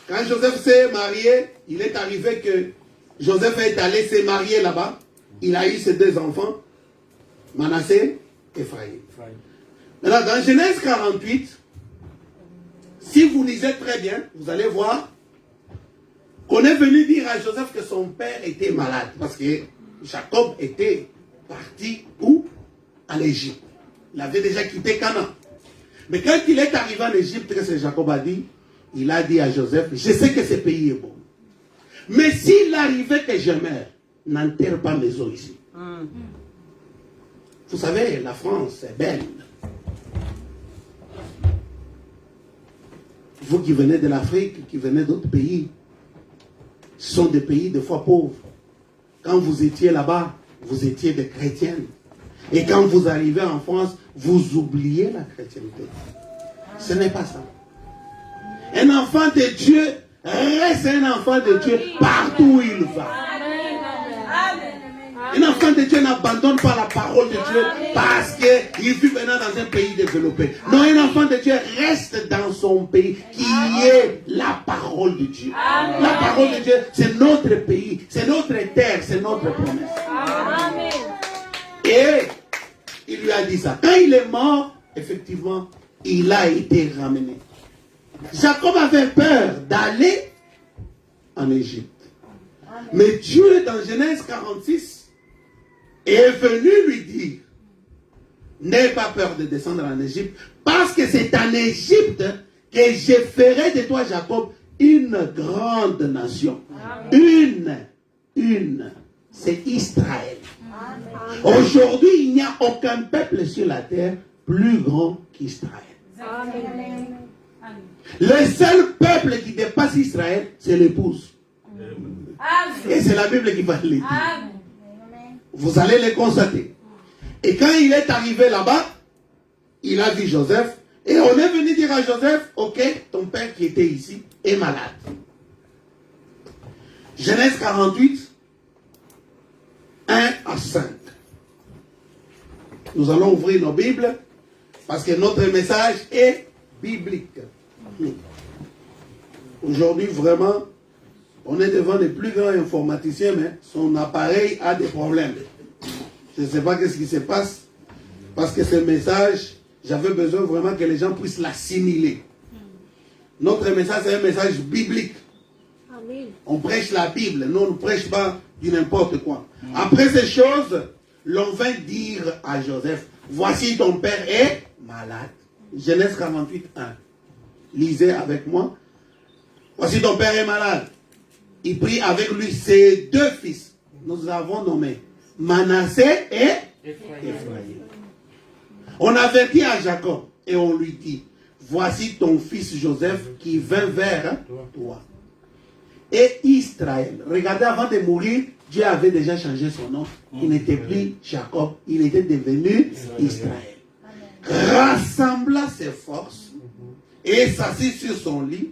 quand Joseph s'est marié, il est arrivé que Joseph est allé se marier là-bas. Il a eu ses deux enfants, Manassé et Ephraïm. Maintenant, dans Genèse 48, si vous lisez très bien, vous allez voir qu'on est venu dire à Joseph que son père était malade. Parce que Jacob était parti où? En Égypte. Il avait déjà quitté Canaan. Mais quand il est arrivé en Égypte, qu'est-ce que Jacob a dit? Il a dit à Joseph, je sais que ce pays est bon. Mais s'il arrivait que je meure, n'enterre pas mes os ici. Vous savez, la France est belle. Vous qui venez de l'Afrique, qui venez d'autres pays, ce sont des pays de fois pauvres. Quand vous étiez là-bas, vous étiez des chrétiennes. Et quand vous arrivez en France, vous oubliez la chrétienté. Ce n'est pas ça. Un enfant de Dieu reste un enfant de Dieu partout où il va. Un enfant de Dieu n'abandonne pas la parole de Dieu parce qu'il vit maintenant dans un pays développé. Non, un enfant de Dieu reste dans son pays qui est la parole de Dieu. La parole de Dieu, c'est notre pays, c'est notre terre, c'est notre promesse. Et il lui a dit ça. Quand il est mort, effectivement, il a été ramené. Jacob avait peur d'aller en Égypte. Mais Dieu, dans Genèse 46, est venu lui dire, n'aie pas peur de descendre en Égypte, parce que c'est en Égypte que je ferai de toi, Jacob, une grande nation. Une. C'est Israël. Aujourd'hui, il n'y a aucun peuple sur la terre plus grand qu'Israël. Le seul peuple qui dépasse Israël, c'est l'épouse. Et c'est la Bible qui va le dire. Vous allez le constater. Et quand il est arrivé là-bas, il a vu Joseph. Et on est venu dire à Joseph, ok, ton père qui était ici est malade. Genèse 48, 1 à 5. Nous allons ouvrir nos Bibles parce que notre message est biblique. Aujourd'hui, vraiment, on est devant les plus grands informaticiens, mais son appareil a des problèmes. Je ne sais pas ce qui se passe, parce que ce message, j'avais besoin vraiment que les gens puissent l'assimiler. Notre message, c'est un message biblique. Amen. On prêche la Bible, nous on ne prêche pas du n'importe quoi. Après ces choses, l'on vint dire à Joseph, voici ton père est malade. Genèse 48, 1. Lisez avec moi. Voici ton père est malade. Il prit avec lui ses deux fils. Nous avons nommé Manassé et Ephraïm. On avertit à Jacob et on lui dit, voici ton fils Joseph qui vint vers toi. Et Israël. Regardez, avant de mourir, Dieu avait déjà changé son nom. Il n'était plus Jacob, il était devenu Israël. Rassembla ses forces et s'assit sur son lit.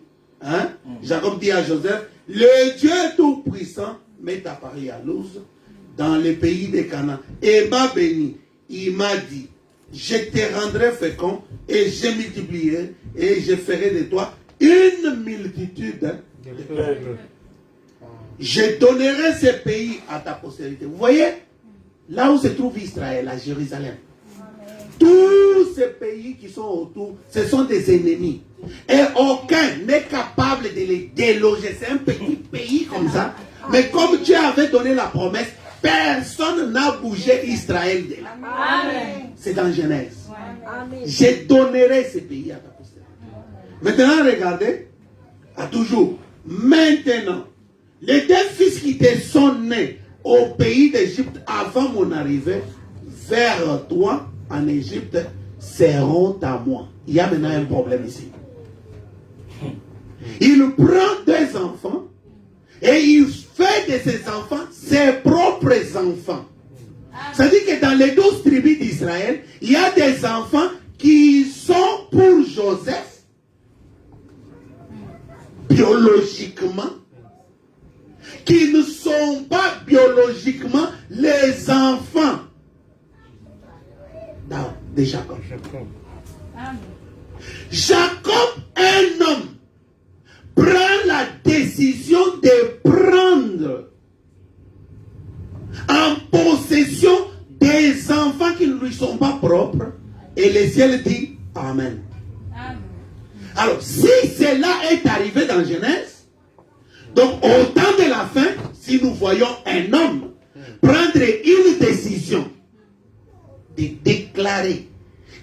Jacob dit à Joseph, le Dieu Tout-Puissant m'est apparu à Luz dans le pays de Canaan et m'a béni. Il m'a dit, je te rendrai fécond et je multiplierai et je ferai de toi une multitude de peuples. Je donnerai ce pays à ta postérité. Vous voyez, là où se trouve Israël, à Jérusalem, tous ces pays qui sont autour, ce sont des ennemis. Et aucun n'est capable de les déloger. C'est un petit pays comme ça. Mais comme Dieu avait donné la promesse, personne n'a bougé Israël de là. Amen. C'est dans Genèse. Amen. Je donnerai ce pays à ta postérité. Maintenant, regardez, à toujours. Maintenant, les deux fils qui te sont nés au pays d'Égypte avant mon arrivée vers toi en Égypte seront à moi. Il y a maintenant un problème ici. Il prend deux enfants et il fait de ses enfants ses propres enfants. C'est-à-dire que dans les 12 tribus d'Israël, il y a des enfants qui sont pour Joseph biologiquement, qui ne sont pas biologiquement les enfants de Jacob. Jacob, un homme, prend la décision de prendre en possession des enfants qui ne lui sont pas propres, et le ciel dit Amen. Alors, si cela est arrivé dans Genèse, donc au temps de la fin, si nous voyons un homme prendre une décision de déclarer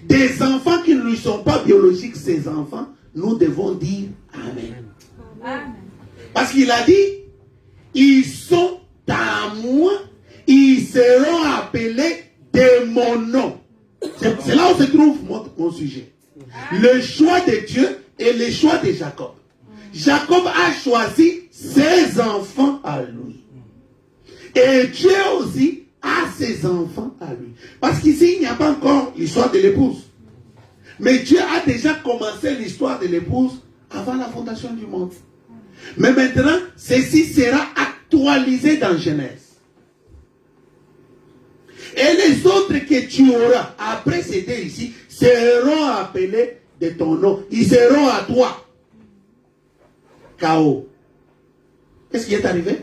des enfants qui ne lui sont pas biologiques, ses enfants, nous devons dire Amen. Parce qu'il a dit, ils sont à moi, ils seront appelés de mon nom. C'est là où se trouve mon sujet. Le choix de Dieu et le choix de Jacob. Jacob a choisi ses enfants à lui. Et Dieu aussi a ses enfants à lui. Parce qu'ici, il n'y a pas encore l'histoire de l'épouse. Mais Dieu a déjà commencé l'histoire de l'épouse avant la fondation du monde. Mais maintenant, ceci sera actualisé dans Genèse. Et les autres que tu auras après céder ici seront appelés de ton nom. Ils seront à toi. K.O. Qu'est-ce qui est arrivé?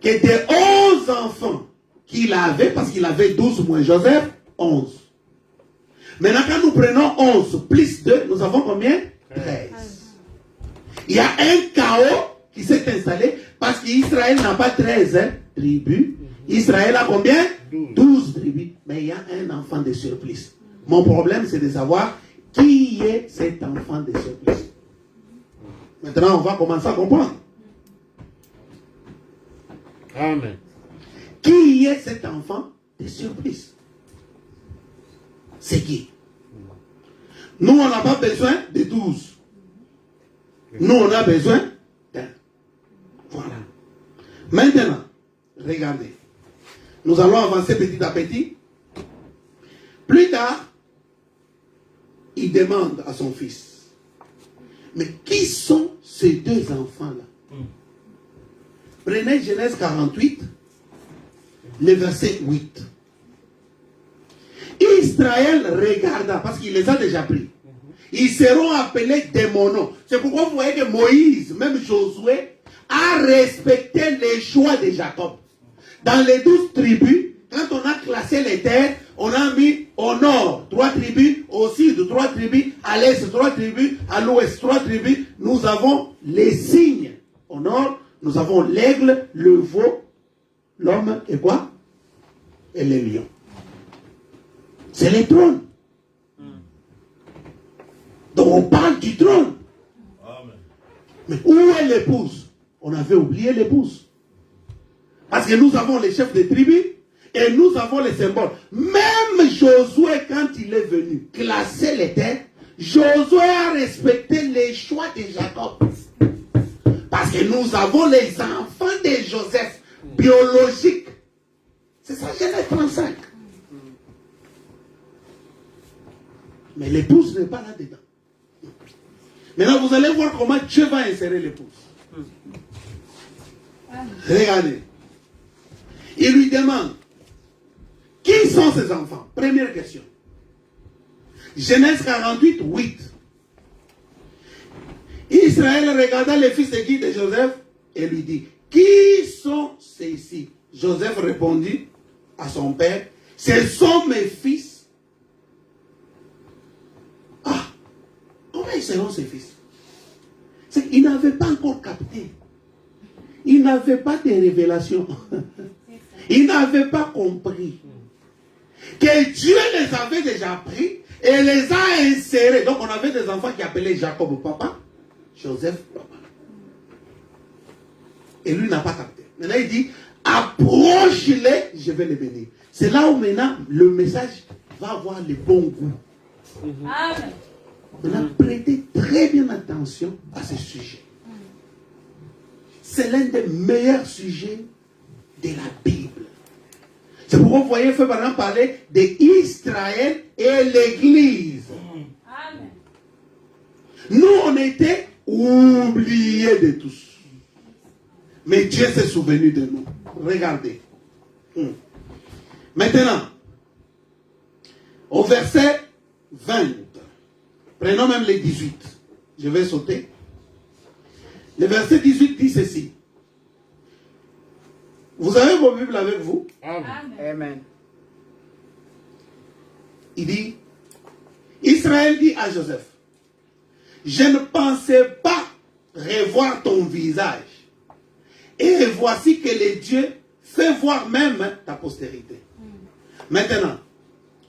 Que des 11 enfants qu'il avait, parce qu'il avait 12 moins Joseph, 11. Maintenant, quand nous prenons 11 plus 2, nous avons combien? 13. Il y a un chaos qui s'est installé parce qu'Israël n'a pas 13 tribus. Israël a combien? 12 tribus. Mais il y a un enfant de surplus. Mon problème, c'est de savoir qui est cet enfant de surplus. Maintenant, on va commencer à comprendre. Amen. Qui est cet enfant de surplus? C'est qui? Nous, on n'a pas besoin de 12. Nous, on a besoin d'un. Voilà. Maintenant, regardez. Nous allons avancer petit à petit. Plus tard, il demande à son fils, mais qui sont ces deux enfants-là? Prenez Genèse 48, le verset 8. Israël regarda, parce qu'il les a déjà pris. Ils seront appelés de mon nom. C'est pourquoi vous voyez que Moïse, même Josué, a respecté les choix de Jacob. Dans les 12 tribus, quand on a classé les terres, on a mis au nord 3 tribus, au sud 3 tribus, à l'est 3 tribus, à l'ouest 3 tribus. Nous avons les signes. Au nord, nous avons l'aigle, le veau, l'homme et quoi? Et les lions. C'est les trônes. Donc on parle du trône. Amen. Mais où est l'épouse? On avait oublié l'épouse. Parce que nous avons les chefs de tribus et nous avons les symboles. Même Josué, quand il est venu classer les terres, Josué a respecté les choix de Jacob. Parce que nous avons les enfants de Joseph, biologiques. C'est ça, Genèse 35. Mais l'épouse n'est pas là-dedans. Maintenant, vous allez voir comment Dieu va insérer l'épouse. Regardez. Il lui demande, qui sont ses enfants? Première question. Genèse 48, 8. Israël regarda les fils de Guy de Joseph et lui dit, qui sont ceux-ci? Joseph répondit à son père, ce sont mes fils. Ah, comment ils seront ses fils? Il n'avait pas encore capté. Il n'avait pas de révélation. Il n'avait pas compris que Dieu les avait déjà pris et les a insérés. Donc on avait des enfants qui appelaient Jacob papa, Joseph papa. Et lui n'a pas capté. Maintenant, il dit, approche-les, je vais les bénir. C'est là où maintenant, le message va avoir le bon goût. Amen. Maintenant, prêtez très bien attention à ce sujet. C'est l'un des meilleurs sujets de la Bible. C'est pourquoi vous voyez Frère Branham parler d'Israël et l'Église. Amen. Nous, on était oubliés de tous. Mais Dieu s'est souvenu de nous. Regardez. Maintenant, au verset 20, prenons même les 18. Je vais sauter. Le verset 18 dit ceci. Vous avez vos Bibles avec vous? Amen. Il dit, Israël dit à Joseph, je ne pensais pas revoir ton visage. Et voici que le Dieu fait voir même ta postérité. Maintenant,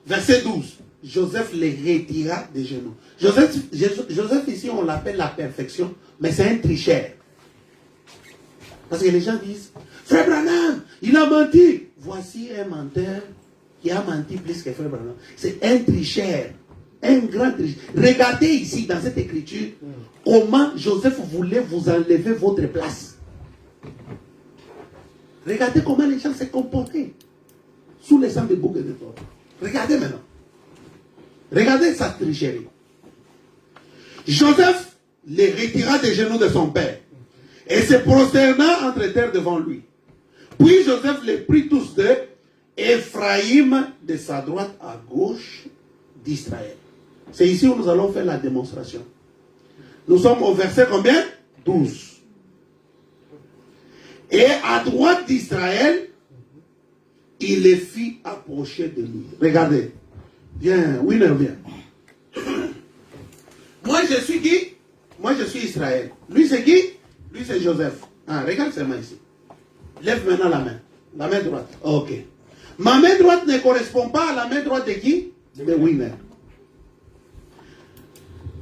verset 12. Joseph les retira des genoux. Joseph ici, on l'appelle la perfection, mais c'est un tricheur. Parce que les gens disent, Frère Branham, il a menti. Voici un menteur qui a menti plus que Frère Branham. C'est un tricheur, un grand tricheur. Regardez ici, dans cette écriture, comment Joseph voulait vous enlever votre place. Regardez comment les gens se comportaient sous les sang de bouc et de taureau. Regardez maintenant. Regardez sa tricherie. Joseph les retira des genoux de son père et se prosterna entre terre devant lui. Puis Joseph les prit tous deux, Ephraïm de sa droite à gauche d'Israël. C'est ici où nous allons faire la démonstration. Nous sommes au verset combien? 12. Et à droite d'Israël, il les fit approcher de lui. Regardez. Viens, Winner, viens. Moi, je suis qui? Moi, je suis Israël. Lui, c'est qui? Lui, c'est Joseph. Ah, regarde ses mains ici. Lève maintenant la main. La main droite. Ok. Ma main droite ne correspond pas à la main droite de qui? De Winner.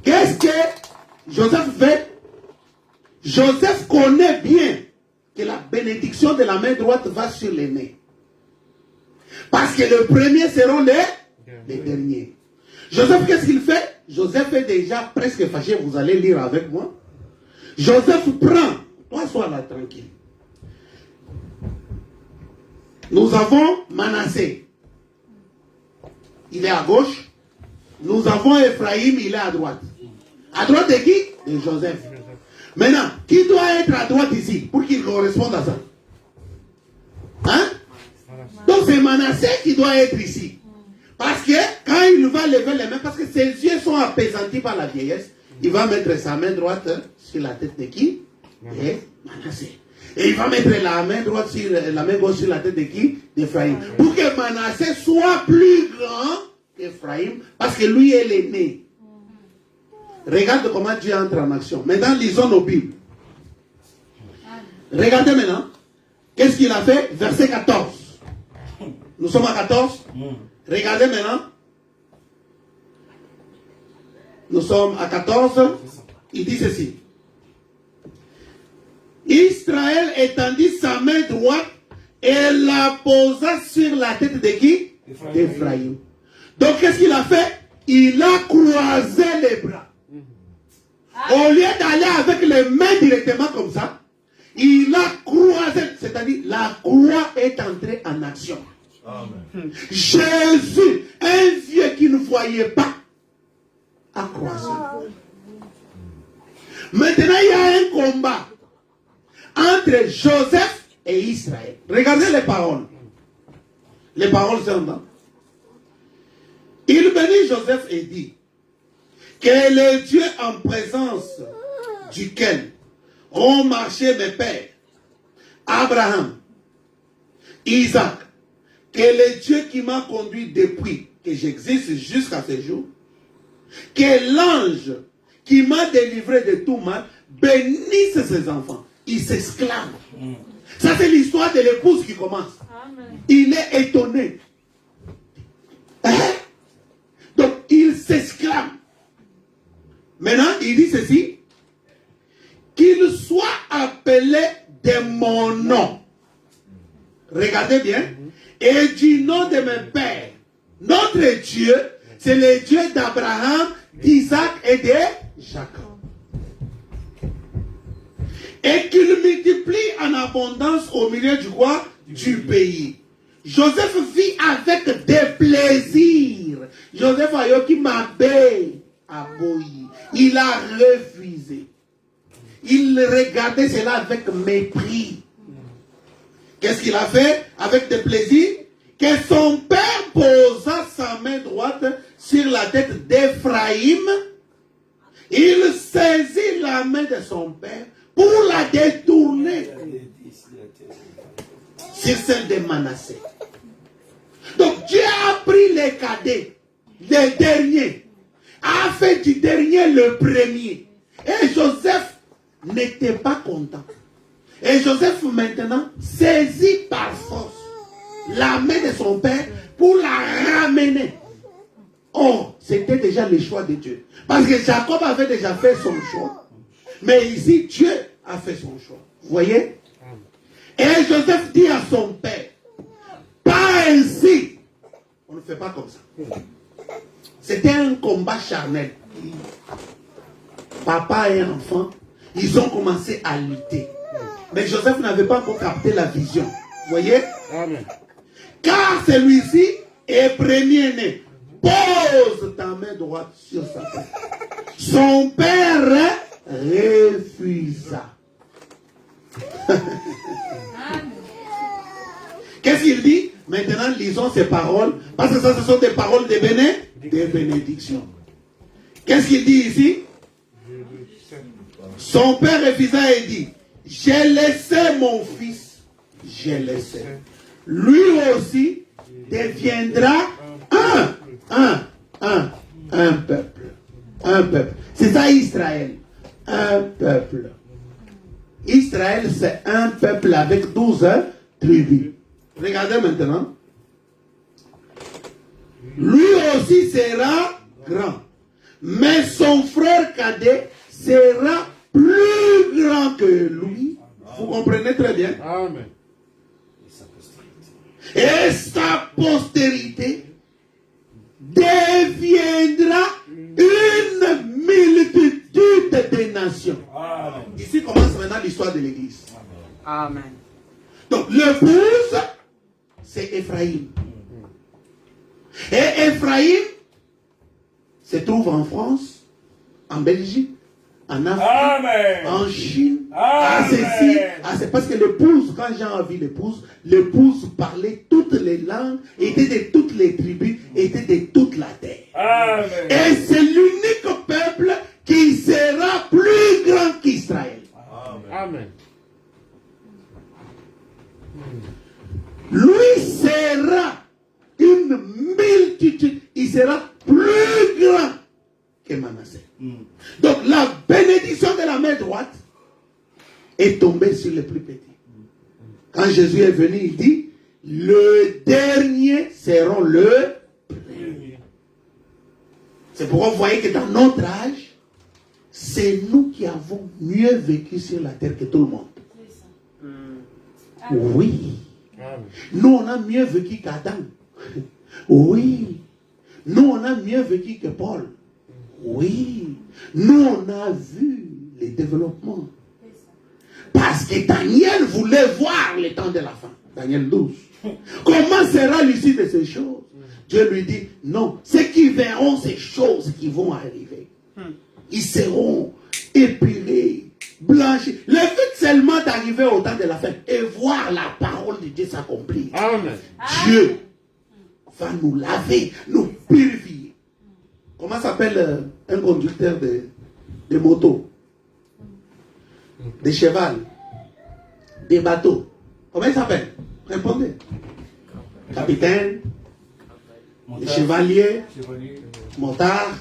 Qu'est-ce que Joseph fait? Joseph connaît bien que la bénédiction de la main droite va sur l'aîné. Parce que les premiers seront les derniers. Joseph, qu'est-ce qu'il fait? Joseph est déjà presque fâché, vous allez lire avec moi. Joseph prend, toi sois là tranquille. Nous avons Manassé. Il est à gauche. Nous avons Ephraïm, il est à droite. À droite de qui? De Joseph. Maintenant, qui doit être à droite ici pour qu'il corresponde à ça? Hein? Donc c'est Manassé qui doit être ici. Parce que quand il va lever les mains, parce que ses yeux sont apaisantis par la vieillesse, il va mettre sa main droite sur la tête de qui? De Manassé. Et il va mettre la main droite sur la main gauche sur la tête de qui? D'Ephraïm. Pour que Manassé soit plus grand qu'Ephraïm, parce que lui est l'aîné. Regarde comment Dieu entre en action. Maintenant, lisons nos Bibles. Regardez maintenant. Qu'est-ce qu'il a fait? Verset 14. Nous sommes à 14. Regardez maintenant. Nous sommes à 14. Il dit ceci. Israël étendit sa main droite et la posa sur la tête de qui? D'Ephraïm. Donc, qu'est-ce qu'il a fait? Il a croisé les bras. Au lieu d'aller avec les mains directement comme ça, il a croisé, c'est-à-dire la croix est entrée en action. Amen. Jésus, un vieux qui ne voyait pas, a croisé. Maintenant, il y a un combat entre Joseph et Israël. Regardez les paroles. Les paroles sont là. Il bénit Joseph et dit que le Dieu en présence duquel ont marché mes pères, Abraham, Isaac, que le Dieu qui m'a conduit depuis que j'existe jusqu'à ce jour, que l'ange qui m'a délivré de tout mal bénisse ses enfants. Il s'exclame. Ça, c'est l'histoire de l'épouse qui commence. Amen. Il est étonné. Hein? Donc, il s'exclame. Maintenant, il dit ceci. Qu'il soit appelé de mon nom. Regardez bien. Et du nom de mes pères. Notre Dieu, c'est le Dieu d'Abraham, d'Isaac et de Jacob. Et qu'il multiplie en abondance au milieu du quoi? Du pays. Joseph vit avec des plaisirs. Joseph a eu qui m'abbé à Boyi. Il a refusé. Il regardait cela avec mépris. Qu'est-ce qu'il a fait avec des plaisirs? Que son père posa sa main droite sur la tête d'Éphraïm. Il saisit la main de son père pour la détourner sur celle de Manassé. Donc Dieu a pris les cadets, les derniers, a fait du dernier le premier. Et Joseph n'était pas content. Et Joseph maintenant saisit par force la main de son père pour la ramener. Or, c'était déjà le choix de Dieu. Parce que Jacob avait déjà fait son choix. Mais ici, Dieu a fait son choix. Vous voyez? Et Joseph dit à son père, pas ainsi. On ne fait pas comme ça. C'était un combat charnel. Papa et enfant, ils ont commencé à lutter. Mais Joseph n'avait pas encore capté la vision. Vous voyez? Amen. Car celui-ci est premier-né. Pose ta main droite sur sa tête. Son père refusa. Qu'est-ce qu'il dit? Maintenant, lisons ces paroles. Parce que ça, ce sont des paroles de bénédiction. Qu'est-ce qu'il dit ici? Son père refusa et dit, j'ai laissé mon fils. J'ai laissé. Lui aussi deviendra un peuple. Un peuple. C'est ça Israël. Un peuple. Israël, c'est un peuple avec 12 tribus. Regardez maintenant. Lui aussi sera grand. Mais son frère cadet sera plus grand que lui. Vous comprenez très bien? Amen. Et sa postérité deviendra une multitude de nations. Amen. Ici commence maintenant l'histoire de l'église. Amen. Donc l'épouse, c'est Éphraïm. Et Éphraïm se trouve en France, en Belgique, en Afrique, Amen. en Chine, Amen. à ceci, à ceci. Parce que l'épouse, quand Jean a vu l'épouse parlait toutes les langues, était de toutes les tribus, était de toute la terre. Amen. Et c'est l'unique peuple qui sera plus grand qu'Israël. Amen. Lui sera une multitude. Il sera plus grand que Manassé. Donc la bénédiction de la main droite est tombée sur les plus petits. Quand Jésus est venu, il dit, le dernier seront le premier. C'est pourquoi vous voyez que dans notre âge, c'est nous qui avons mieux vécu sur la terre que tout le monde. Oui. Amen. Nous, on a mieux vécu qu'Adam. Oui. Nous, on a mieux vécu que Paul. Oui. Nous, on a vu les développements. Parce que Daniel voulait voir le temps de la fin. Daniel 12. Comment sera l'issue de ces choses? Dieu lui dit, non. Ceux qui verront ces choses qui vont arriver, ils seront épilés, blanchis. Le fait seulement d'arriver au temps de la fin et voir la parole de Dieu s'accomplir. Amen. Dieu va nous laver, nous purifier. Comment s'appelle un conducteur de moto, de cheval, des bateaux? Comment il s'appelle? Répondez. Capitaine, les chevaliers, motard,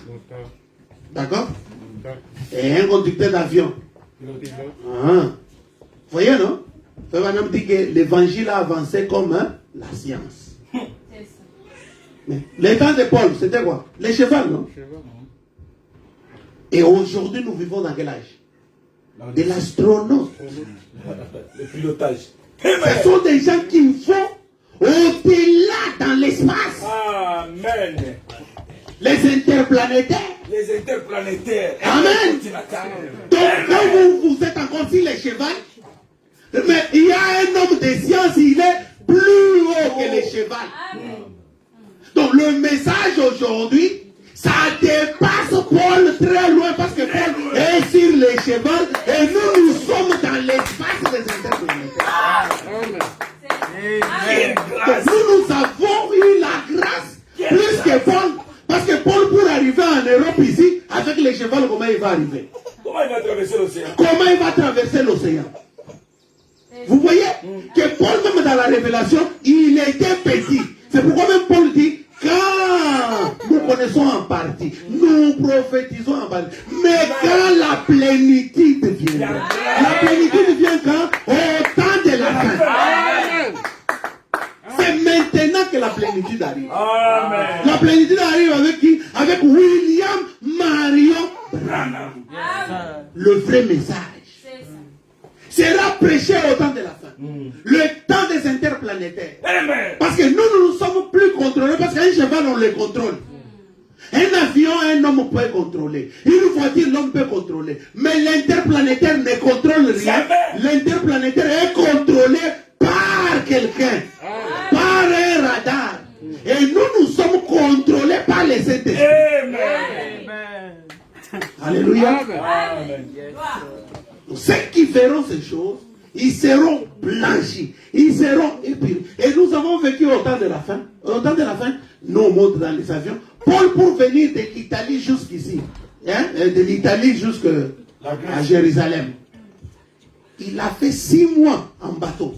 d'accord? Et un conducteur d'avion. Vous voyez, non? Vous dit que l'évangile a avancé comme la science. Mais les temps de Paul, c'était quoi? Les chevaux, non? Et aujourd'hui, nous vivons dans quel âge? de l'astronaute. Le pilotage. Ce sont des gens qui vont au-delà dans l'espace. Amen. Les interplanétaires. Les interplanétaires. Amen. Donc quand vous êtes encore sur les chevaux, mais il y a un homme de science, il est plus haut que les chevaux. Donc le message aujourd'hui, ça dépasse Paul très loin parce que Paul est sur les chevaux et nous sommes dans l'espace des interplanétaires. Donc nous avons eu la grâce plus que Paul. Parce que Paul, pour arriver en Europe ici, avec les chevaux, comment il va arriver? Comment il va traverser l'océan? Comment il va traverser l'océan? Vous voyez que Paul, même dans la révélation, il était petit. C'est pourquoi même Paul dit, quand nous connaissons en partie, nous prophétisons en partie, mais quand la plénitude viendra, la plénitude vient quand? Au temps de la fin. C'est maintenant que la plénitude arrive. Amen. La plénitude arrive avec qui? Avec William Marion Branham. Le vrai message sera prêché au temps de la fin. Le temps des interplanétaires. Amen. Parce que nous ne sommes plus contrôlés. Parce qu'un cheval, on le contrôle. Un avion, un homme peut contrôler. Une voiture, l'homme peut contrôler. Mais l'interplanétaire ne contrôle rien. L'interplanétaire est contrôlé par quelqu'un. Par un radar. Et nous sommes contrôlés par les Saint-Esprit. Alléluia. Ceux qui verront ces choses, ils seront blanchis, ils seront épurés. Et nous avons vécu au temps de la fin. Au temps de la fin, nous on monte dans les avions. Paul, pour venir de l'Italie jusqu'ici, de l'Italie jusqu'à Jérusalem, il a fait 6 mois en bateau.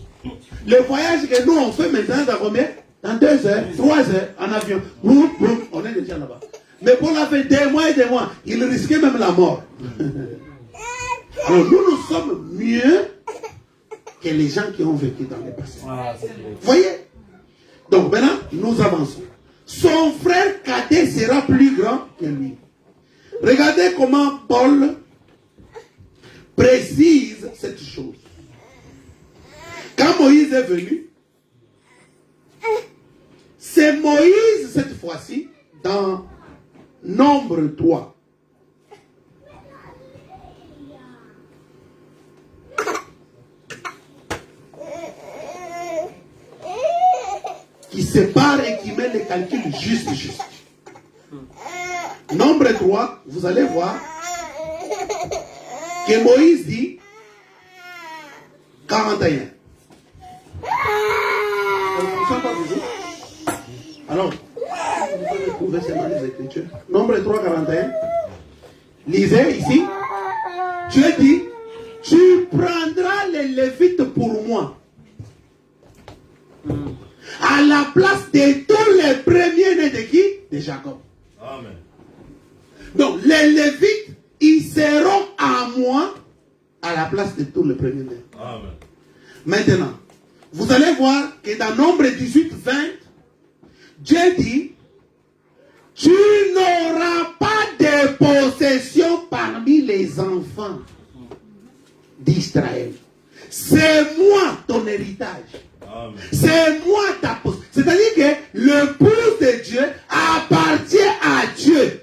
Le voyage que nous on fait maintenant, dans combien? Dans 2 heures, 3 heures en avion. Boum, boum, on est déjà là-bas. Mais Paul a fait des mois et des mois. Il risquait même la mort. Alors nous sommes mieux que les gens qui ont vécu dans le passé. Voyez? Donc maintenant, nous avançons. Son frère cadet sera plus grand que lui. Regardez comment Paul précise cette chose. Quand Moïse est venu, c'est Moïse cette fois-ci dans Nombre 3. Qui sépare et qui met les calculs juste. Nombre 3, vous allez voir que Moïse dit 41. Alors, vous pouvez trouver seulement les Écritures. Nombre 3, 41. Lisez ici. Dieu dit, tu prendras les Lévites pour moi. À la place de tous les premiers-nés de qui? De Jacob. Amen. Donc, les Lévites, ils seront à moi à la place de tous les premiers-nés. Amen. Maintenant, vous allez voir que dans Nombre 18, 20, Dieu dit, tu n'auras pas de possession parmi les enfants d'Israël. C'est moi ton héritage. Amen. C'est moi ta possession. C'est-à-dire que le pouce de Dieu appartient à Dieu.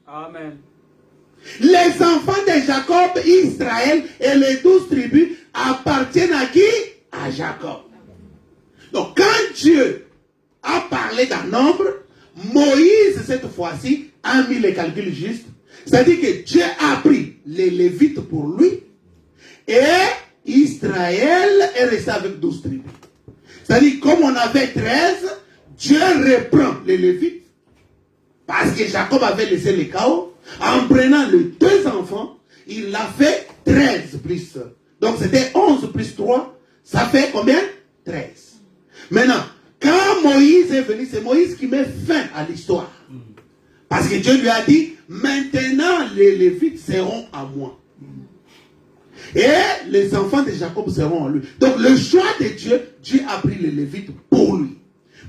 Amen. Les enfants de Jacob, Israël et les 12 tribus appartiennent à qui? À Jacob. Donc quand Dieu a parlé d'un nombre, Moïse cette fois-ci a mis les calculs justes. C'est-à-dire que Dieu a pris les Lévites pour lui et Israël est resté avec 12 tribus. C'est-à-dire comme on avait 13, Dieu reprend les Lévites parce que Jacob avait laissé le chaos. En prenant les 2 enfants, il a fait 13 plus. Donc c'était 11 plus 3. Ça fait combien? 13. Maintenant, quand Moïse est venu, c'est Moïse qui met fin à l'histoire. Parce que Dieu lui a dit, maintenant les Lévites seront à moi. Et les enfants de Jacob seront en lui. Donc le choix de Dieu, Dieu a pris les Lévites pour lui.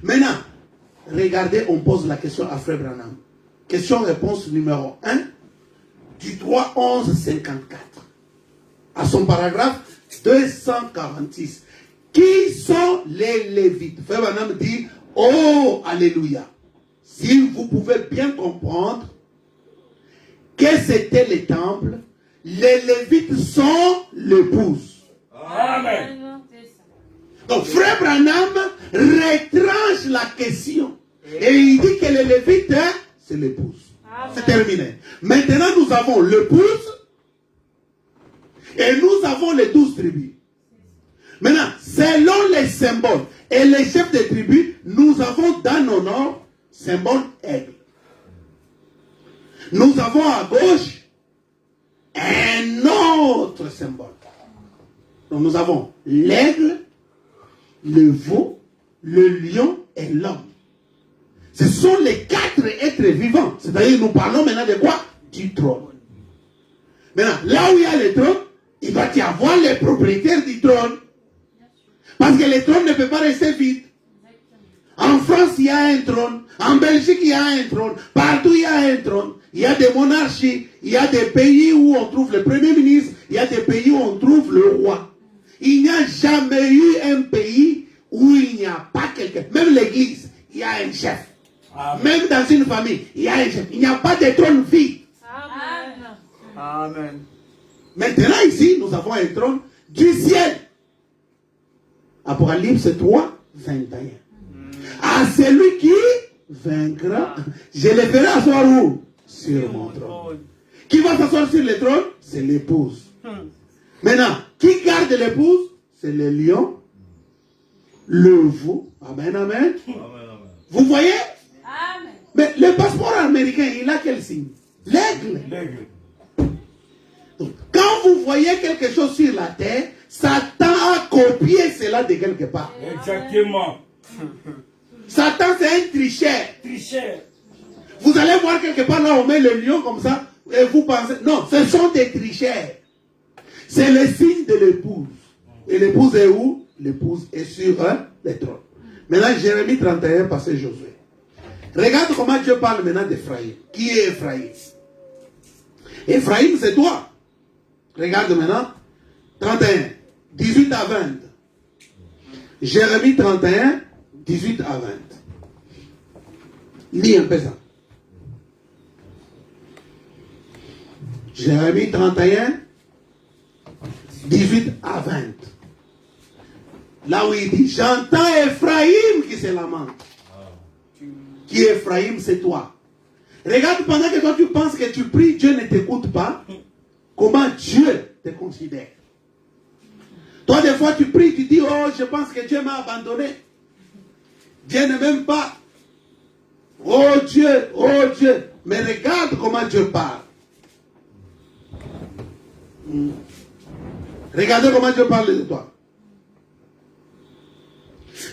Maintenant, regardez, on pose la question à Frère Branham. Question-réponse numéro 1 du 3-11-54. à son paragraphe 246. Qui sont les Lévites? Frère Branham dit, oh, alléluia. Si vous pouvez bien comprendre que c'était le temple, les Lévites sont l'épouse. Amen. Donc, Frère Branham retranche la question. Et il dit que les Lévites, c'est l'épouse. C'est terminé. Maintenant, nous avons l'épouse et nous avons les 12 tribus. Maintenant, selon les symboles et les chefs des tribus, nous avons dans nos noms symbole aigle. Nous avons à gauche un autre symbole. Donc nous avons l'aigle, le veau, le lion et l'homme. Ce sont les 4 êtres vivants. C'est-à-dire, nous parlons maintenant de quoi? Du trône. Maintenant, là où il y a le trône, il va y avoir les propriétaires du trône. Parce que le trône ne peut pas rester vide. En France, il y a un trône. En Belgique, il y a un trône. Partout, il y a un trône. Il y a des monarchies. Il y a des pays où on trouve le premier ministre. Il y a des pays où on trouve le roi. Il n'y a jamais eu un pays où il n'y a pas quelqu'un. Même l'église, il y a un chef. Amen. Même dans une famille, il y a un chef. Il n'y a pas de trône vide. Amen. Amen. Maintenant, ici, nous avons un trône du ciel. Apocalypse 3, 21. À celui qui vaincra, je le ferai asseoir où? Sur mon trône. Qui va s'asseoir sur le trône? C'est l'épouse. Maintenant, qui garde l'épouse? C'est le lion, le veau. Amen, amen. Vous voyez? Amen. Mais le passeport américain, il a quel signe? L'aigle. Donc, quand vous voyez quelque chose sur la terre, Satan a copié cela de quelque part. Exactement. Satan, c'est un tricheur. Tricheur. Vous allez voir quelque part là, on met le lion comme ça, et vous pensez, non, ce sont des tricheurs. C'est le signe de l'épouse. Et l'épouse est où? L'épouse est sur le trône. Maintenant, Jérémie 31, passé Josué. Regarde comment Dieu parle maintenant d'Ephraïm. Qui est Ephraïm? Ephraïm, c'est toi. Regarde maintenant. 31, 18 à 20. Jérémie 31, 18 à 20. Lis un peu ça. Jérémie 31, 18 à 20. Là où il dit, j'entends Ephraïm qui se lamente. Qui est Ephraïm, c'est toi. Regarde, pendant que toi tu penses que tu pries, Dieu ne t'écoute pas. Comment Dieu te considère. Toi, des fois, tu pries, tu dis, oh, je pense que Dieu m'a abandonné. Dieu ne m'aime pas. Oh Dieu, oh Dieu. Mais regarde comment Dieu parle. Regardez comment Dieu parle de toi.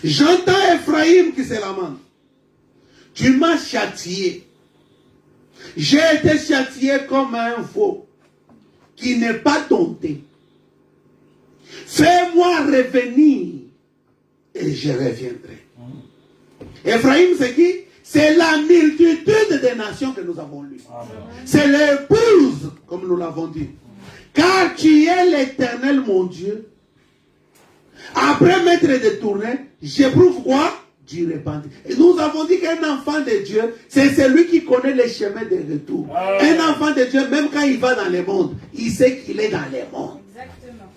J'entends Ephraïm qui se lamente. Tu m'as châtié. J'ai été châtié comme un veau qui n'est pas dompté. Fais-moi revenir et je reviendrai. Ephraïm, c'est qui? C'est la multitude des nations que nous avons lues. C'est l'épouse, comme nous l'avons dit. Car tu es l'Éternel, mon Dieu. Après m'être détourné, j'éprouve quoi? Du repentir. Et nous avons dit qu'un enfant de Dieu, c'est celui qui connaît les chemins de retour. Un enfant de Dieu, même quand il va dans le monde, il sait qu'il est dans le monde. Exactement.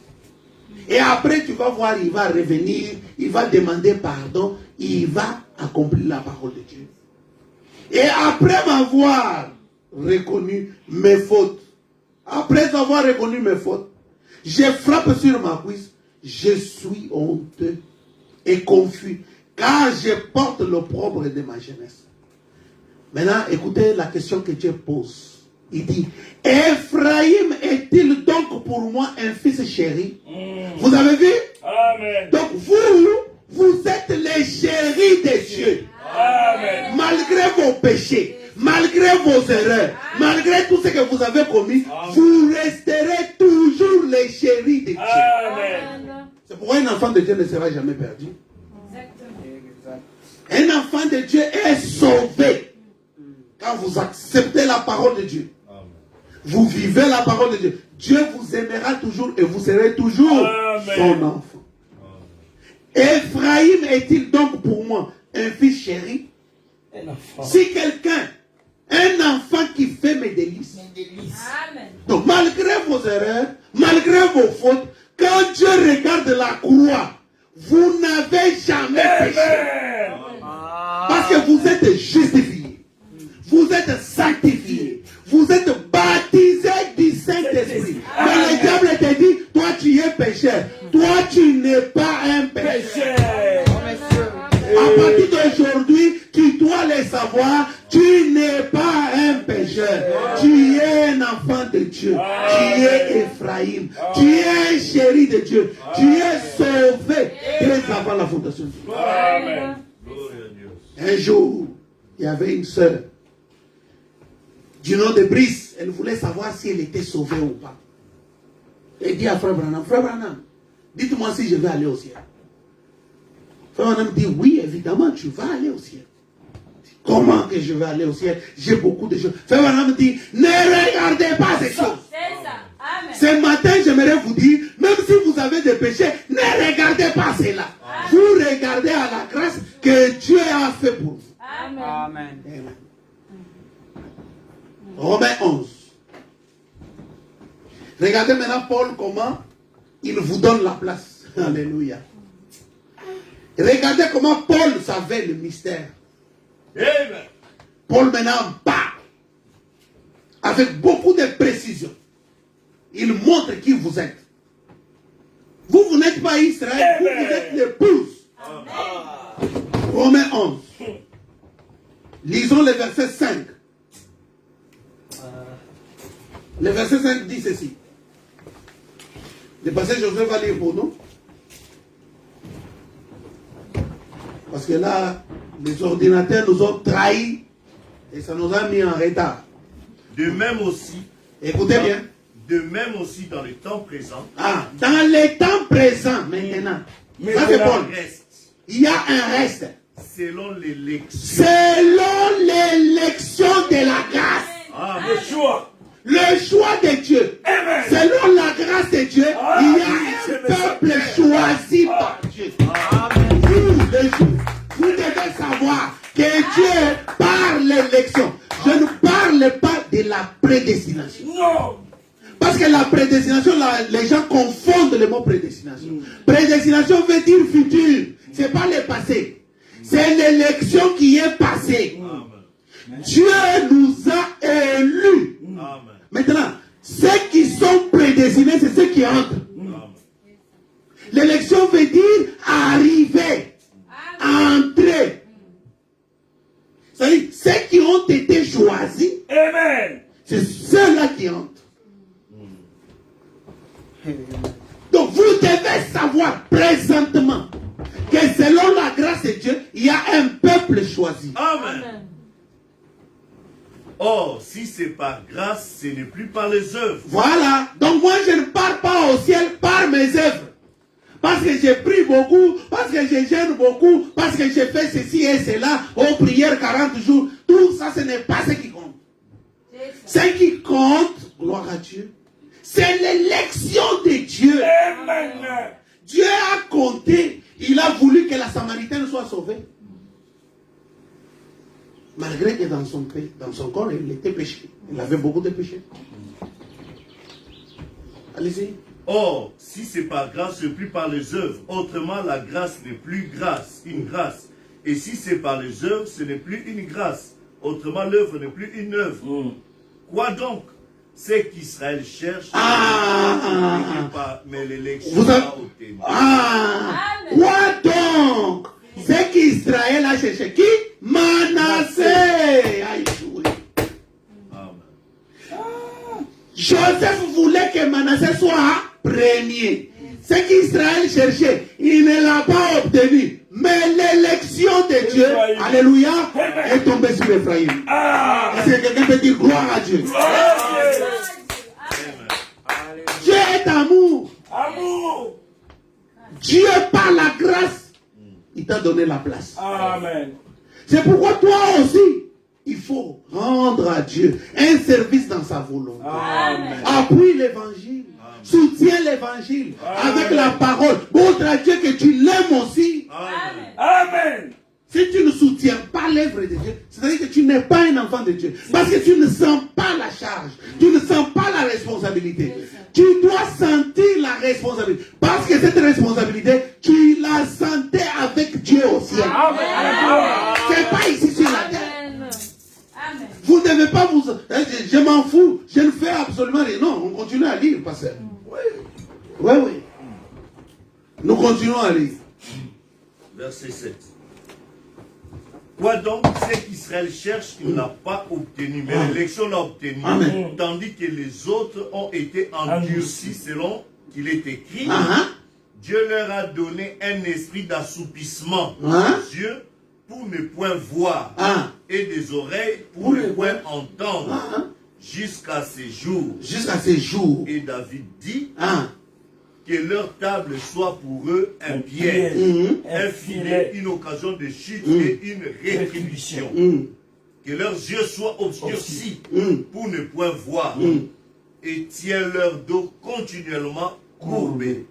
Et après, tu vas voir, il va revenir, il va demander pardon, il va accomplir la parole de Dieu. Et après m'avoir reconnu mes fautes, après avoir reconnu mes fautes, je frappe sur ma cuisse, je suis honteux et confus, car je porte l'opprobre de ma jeunesse. Maintenant, écoutez la question que Dieu pose. Il dit, Ephraïm est-il donc pour moi un fils chéri? Vous avez vu? Amen. Donc vous êtes les chéris de Dieu. Amen. Malgré vos péchés, malgré vos erreurs, malgré tout ce que vous avez commis, vous resterez toujours les chéris de Dieu. Amen. C'est pourquoi un enfant de Dieu ne sera jamais perdu. Un enfant de Dieu est sauvé quand vous acceptez la parole de Dieu. Vous vivez la parole de Dieu. Dieu vous aimera toujours et vous serez toujours son enfant. Ephraïm est-il donc pour moi un fils chéri? Si quelqu'un, un enfant qui fait mes délices. Amen. Donc malgré vos erreurs, malgré vos fautes, quand Dieu regarde la croix, vous n'avez jamais péché. Parce que vous êtes justifiés. Vous êtes sanctifiés. Vous êtes baptisés du Saint-Esprit. Mais le diable te dit, toi tu es pécheur. Toi tu n'es pas un pécheur. À partir d'aujourd'hui, tu dois le savoir, tu n'es pas un pécheur. Tu es un enfant de Dieu. Tu es Ephraim. Tu es un chéri de Dieu. Tu es sauvé dès avant la fondation du monde. Amen. Un jour, il y avait une sœur du nom de Brice. Elle voulait savoir si elle était sauvée ou pas. Elle dit à Frère Branham, dites-moi si je vais aller au ciel. Frère Branham dit, oui, évidemment, tu vas aller au ciel. Comment que je vais aller au ciel? J'ai beaucoup de choses. Frère Branham dit, ne regardez pas ces choses. C'est ça. Amen. Ce matin, j'aimerais vous dire, même si vous avez des péchés, ne regardez pas cela. Vous regardez à la grâce que Dieu a fait pour vous. Amen. Amen. Romains 11. Regardez maintenant Paul comment il vous donne la place. Alléluia. Regardez comment Paul savait le mystère. Amen. Paul maintenant parle avec beaucoup de précision. Il montre qui vous êtes. Vous n'êtes pas Israël, vous êtes l'épouse. Romains 11. Lisons le verset 5. Le verset 5 dit ceci. Le passage Joseph va lire pour nous. Parce que là, les ordinateurs nous ont trahis et ça nous a mis en retard. De même aussi, Écoutez bien. de même aussi dans le temps présent, Dans les temps présents maintenant, ça c'est Paul. reste Il y a un reste. selon l'élection. Selon l'élection de la grâce. Le choix. Le choix de Dieu. Amen. Selon la grâce de Dieu, il y a un peuple choisi par Dieu. Vous devez savoir que Dieu par l'élection. Je ne parle pas de la prédestination. Non. Parce que la prédestination, les gens confondent le mot prédestination. Prédestination veut dire futur. Ce n'est pas le passé. C'est l'élection qui est passée. Amen. Dieu nous a élus. Amen. Maintenant, ceux qui sont prédestinés, c'est ceux qui entrent. Amen. L'élection veut dire arriver, entrer. C'est-à-dire, ceux qui ont été choisis, Amen. c'est ceux-là qui entrent. Donc, vous devez savoir présentement que selon la grâce de Dieu, il y a un peuple choisi. Amen. Or, si c'est par grâce, ce n'est plus par les œuvres. Voilà. Donc, moi, je ne pars pas au ciel par mes œuvres. Parce que j'ai pris beaucoup, parce que je gêne beaucoup, parce que j'ai fait ceci et cela, aux prières 40 jours. Tout ça, ce n'est pas ce qui compte. Ce qui compte, gloire à Dieu, c'est l'élection de Dieu. Amen. Dieu a compté, il a voulu que la Samaritaine soit sauvée. Malgré que dans son pays, dans son corps, il était péché. Il avait beaucoup de péchés. Allez-y. Or, si c'est par grâce, ce n'est plus par les œuvres. Autrement, la grâce n'est plus grâce, une grâce. Et si c'est par les œuvres, ce n'est plus une grâce. Autrement, l'œuvre n'est plus une œuvre. Quoi donc? C'est qu'Israël cherche, mais l'élection Vous avez... a obtenu. Quoi donc? C'est qu'Israël a cherché qui? Manassé. Aïe, oui. Amen. Joseph voulait que Manassé soit premier. Ce qu'Israël cherchait, il ne l'a pas obtenu. Mais l'élection de Dieu, alléluia, est tombée sur Ephraïm. Est-ce que quelqu'un peut dire gloire à Dieu? Dieu est amour. Amour. Dieu, par la grâce, il t'a donné la place. Amen. C'est pourquoi toi aussi, il faut rendre à Dieu un service dans sa volonté. Amen. Appuie l'évangile. Soutiens l'évangile avec la parole. Montre à Dieu que tu l'aimes aussi. Amen. Amen. Si tu ne soutiens pas l'œuvre de Dieu, c'est-à-dire que tu n'es pas un enfant de Dieu. Parce que tu ne sens pas la charge. Tu ne sens pas la responsabilité. Tu dois sentir la responsabilité. Parce que cette responsabilité, tu la sentais avec Dieu au ciel. C'est pas ici sur la terre. Amen. Amen. Vous ne devez pas vous... Je m'en fous. Je ne fais absolument rien. Non, on continue à lire, pasteur. Oui. Nous continuons à lire. Verset 7. Quoi donc, ce qu'Israël cherche, il n'a pas obtenu, mais l'élection l'a obtenu. Amen. Tandis que les autres ont été endurcis selon qu'il est écrit. Dieu leur a donné un esprit d'assoupissement des yeux pour ne point voir et des oreilles pour ne point entendre jusqu'à ces jours. Jusqu'à ces jours. Et David dit que leur table soit pour eux un piège, un filet, une occasion de chute et une rétribution. Que leurs yeux soient obscurcis pour ne point voir et tiennent leur dos continuellement courbé.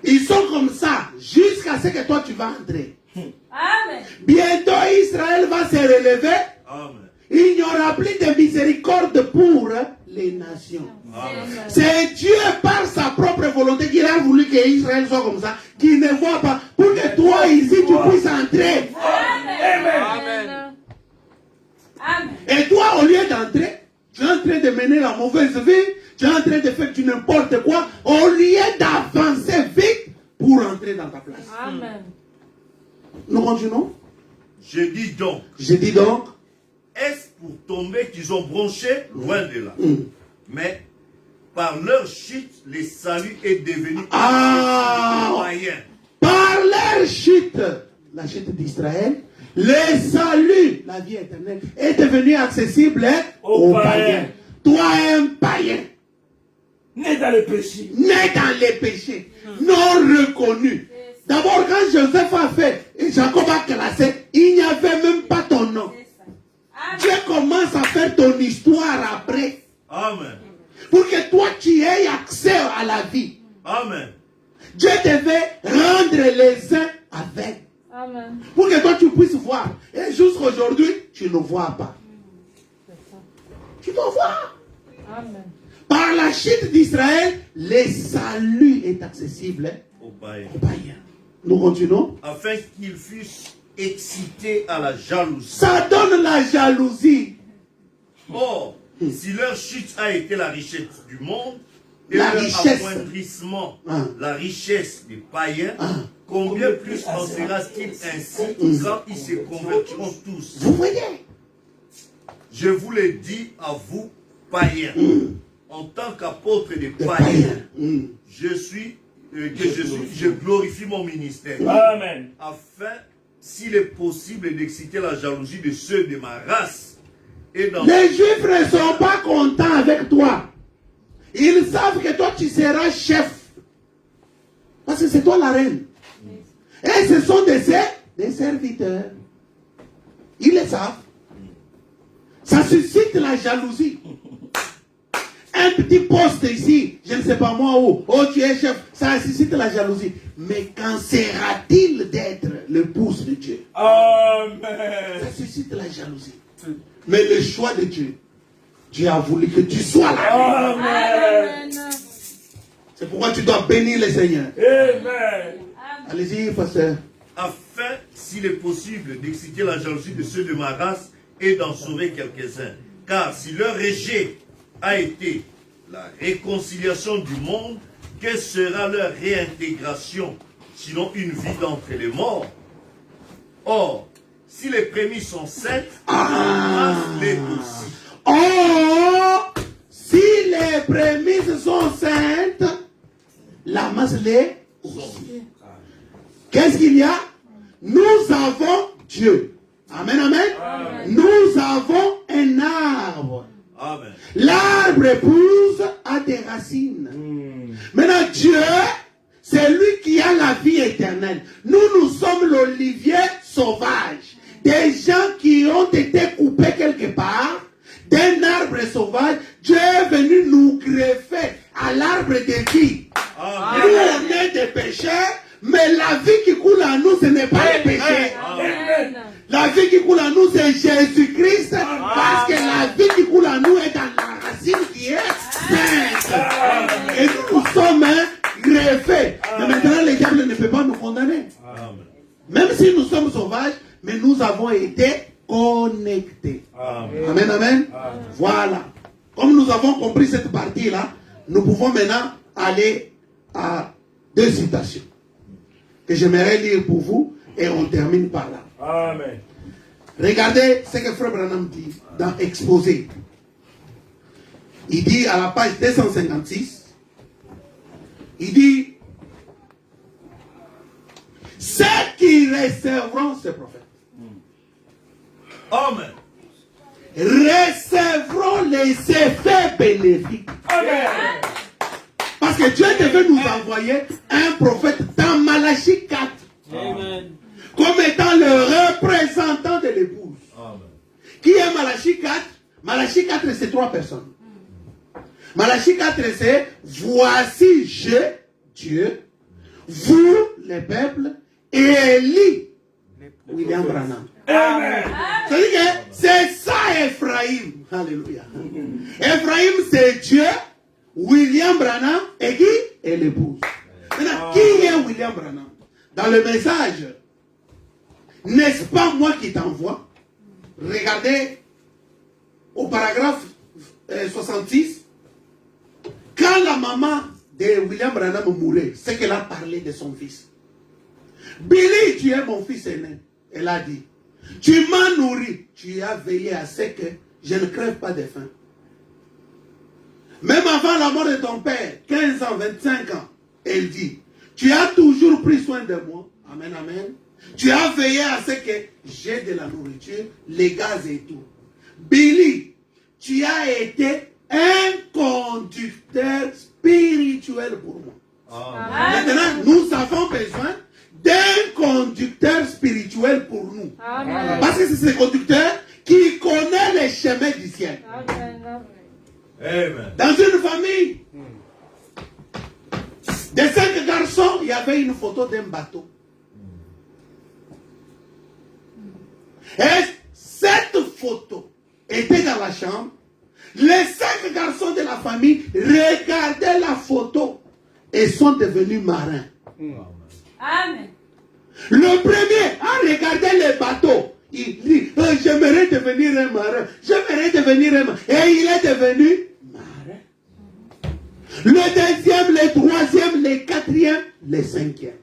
Ils sont comme ça jusqu'à ce que toi tu vas entrer. Amen. Bientôt Israël va se relever. Amen. Il n'y aura plus de miséricorde pour les nations. Amen. C'est Dieu par sa propre volonté qu'il a voulu que Israël soit comme ça, qu'il ne voit pas, pour que toi ici tu puisses entrer. Amen. Amen. Et toi, au lieu d'entrer, tu es en train de mener la mauvaise vie, tu es en train de faire du n'importe quoi, au lieu d'avancer vite pour entrer dans ta place. Amen. Nous continuons. Je dis donc, est-ce pour tomber qu'ils ont bronché? Loin de là. Mais par leur chute, le salut est devenu païen. Par leur chute, la chute d'Israël, le salut, la vie éternelle, est devenu accessible aux païens. Toi, un païen, Né dans le péché. né dans les péchés, non reconnu. D'abord, quand Joseph a fait et Jacob a classé, il n'y avait même pas ton nom. Dieu commence à faire ton histoire après. Amen. Pour que toi, tu aies accès à la vie. Amen. Dieu devait rendre les uns aveugles. Amen. Pour que toi, tu puisses voir. Et jusqu'à aujourd'hui, tu ne vois pas. Tu dois voir. Amen. Par la chute d'Israël, le salut est accessible Aux païens. aux païens. Nous continuons. Afin qu'ils fussent excités à la jalousie. Ça donne la jalousie. Or, si leur chute a été la richesse du monde, et La leur richesse. appoindrissement, la richesse des païens, combien plus en sera-t-il ainsi quand ils se convertiront tous? Vous voyez? Je vous le dis à vous, païens, en tant qu'apôtre des Les païens, païens. je glorifie mon ministère, Amen. afin, s'il est possible, d'exciter la jalousie de ceux de ma race. Et dans Les Juifs ne sont pas contents avec toi. Ils savent que toi, tu seras chef. Parce que c'est toi la reine. Et ce sont des serviteurs. Ils le savent. Ça suscite la jalousie. Un petit poste ici, je ne sais pas moi où, oh tu es chef, ça suscite la jalousie. Mais qu'en sera-t-il d'être le pouce de Dieu? Amen. Ça suscite la jalousie. Mais le choix de Dieu, Dieu a voulu que tu sois là. Amen. C'est pourquoi tu dois bénir le Seigneur. Amen. Allez-y, pasteur. afin, s'il est possible, d'exciter la jalousie de ceux de ma race et d'en sauver quelques-uns. Car si leur rejet a été la réconciliation du monde, quelle sera leur réintégration, sinon une vie d'entre les morts? Or, si les prémices sont saintes, la masse l'est aussi. Or, si les prémices sont saintes, la masse l'est aussi. Qu'est-ce qu'il y a? Nous avons Dieu. Amen, amen. Amen. Nous avons un arbre. Amen. L'arbre épouse a des racines. Maintenant, Dieu, c'est lui qui a la vie éternelle. Nous sommes l'olivier sauvage. Des gens qui ont été coupés quelque l'arbre sauvage, Dieu est venu nous greffer à l'arbre de vie. Nous, on est des pécheurs, mais la vie qui coule en nous, ce n'est pas le péché. Amen. La vie qui coule en nous, c'est Jésus-Christ, parce que la vie qui coule en nous est dans la racine qui est sainte. Et nous sommes greffés. Mais maintenant, le diable ne peut pas nous condamner. Même si nous sommes sauvages, mais nous avons été connectés. Amen, amen. Voilà. Comme nous avons compris cette partie-là, nous pouvons maintenant aller à 2 citations que j'aimerais lire pour vous et on termine par là. Amen. Regardez ce que Frère Branham dit dans Exposé. Il dit à la page 256, il dit, ceux qui recevront ce prophète Amen. recevront les effets bénéfiques. Amen. Parce que Dieu devait nous envoyer un prophète dans Malachie 4 comme étant le représentant de l'épouse. Qui est Malachie 4? Malachie 4, c'est 3 personnes. Malachie 4, c'est voici je, Dieu, vous, les peuples, et Élie, William Branham. Amen. C'est-à-dire que c'est ça Ephraim. Alléluia. Ephraim, c'est Dieu, William Branham, et qui? Et l'épouse. Maintenant, qui est William Branham? Dans le message, n'est-ce pas moi qui t'envoie? Regardez au paragraphe 66. Quand la maman de William Branham mourait, c'est qu'elle a parlé de son fils. Billy, tu es mon fils aîné. Elle a dit, tu m'as nourri, tu as veillé à ce que je ne crève pas de faim. Même avant la mort de ton père, 15 ans, 25 ans, elle dit, tu as toujours pris soin de moi. Amen, amen. Tu as veillé à ce que j'ai de la nourriture, les gaz et tout. Billy, tu as été un conducteur spirituel pour moi. Maintenant, nous avons besoin d'un conducteur spirituel pour nous. Amen. Parce que c'est ce conducteur qui connaît les chemins du ciel. Amen. Amen. Dans une famille de 5 garçons, il y avait une photo d'un bateau. Et cette photo était dans la chambre. Les 5 garçons de la famille regardaient la photo et sont devenus marins. Amen. Le premier a regardé le bateau. Il dit, j'aimerais devenir un marin. J'aimerais devenir un marin. Et il est devenu marin. Le deuxième, le troisième, le quatrième, le cinquième.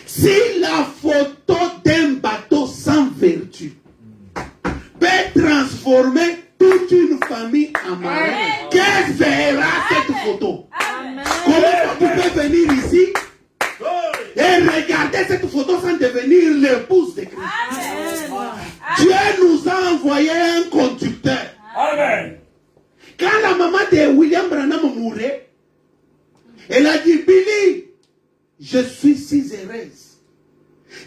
Si la photo d'un bateau sans vertu peut transformer toute une famille en marin, que verra cette photo? Amen. Comment tu peux venir ici et regarder cette photo sans devenir l'épouse de Christ? Amen. Dieu nous a envoyé un conducteur. Amen. Quand la maman de William Branham mourait, elle a dit, Billy, je suis si heureuse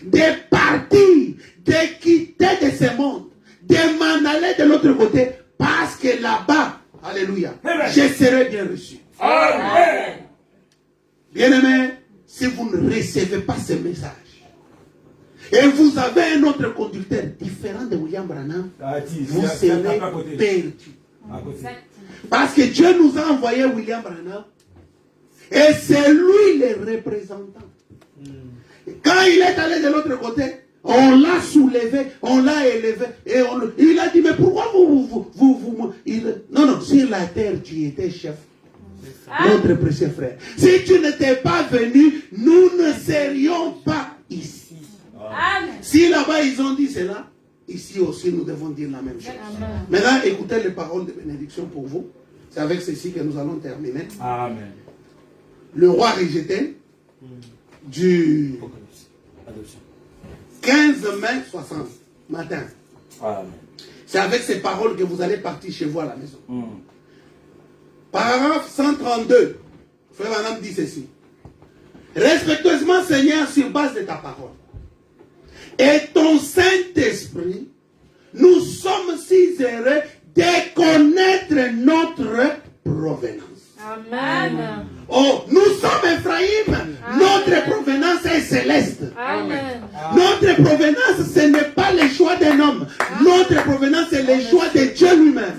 de partir, de quitter de ce monde, de m'en aller de l'autre côté, parce que là-bas, alléluia, je serai bien reçu. Amen. Bien-aimés, si vous ne recevez pas ce message, et vous avez un autre conducteur différent de William Branham, vous serez perdu. Parce que Dieu nous a envoyé William Branham, et c'est lui le représentant. Quand il est allé de l'autre côté, on l'a soulevé, on l'a élevé, et il a dit, mais pourquoi non, sur la terre, tu étais chef. Notre précieux frère. Si tu n'étais pas venu, nous ne serions pas ici. Amen. Si là-bas ils ont dit cela, ici aussi nous devons dire la même chose. Amen. Maintenant, écoutez les paroles de bénédiction pour vous. C'est avec ceci que nous allons terminer. Amen. Le roi rejeté du 15 mai 60 matin. Amen. C'est avec ces paroles que vous allez partir chez vous à la maison. Paragraphe 132. Frère Branham dit ceci. Respectueusement, Seigneur, sur base de ta parole et ton Saint-Esprit, nous sommes si heureux de connaître notre provenance, c'est le choix de Dieu lui-même.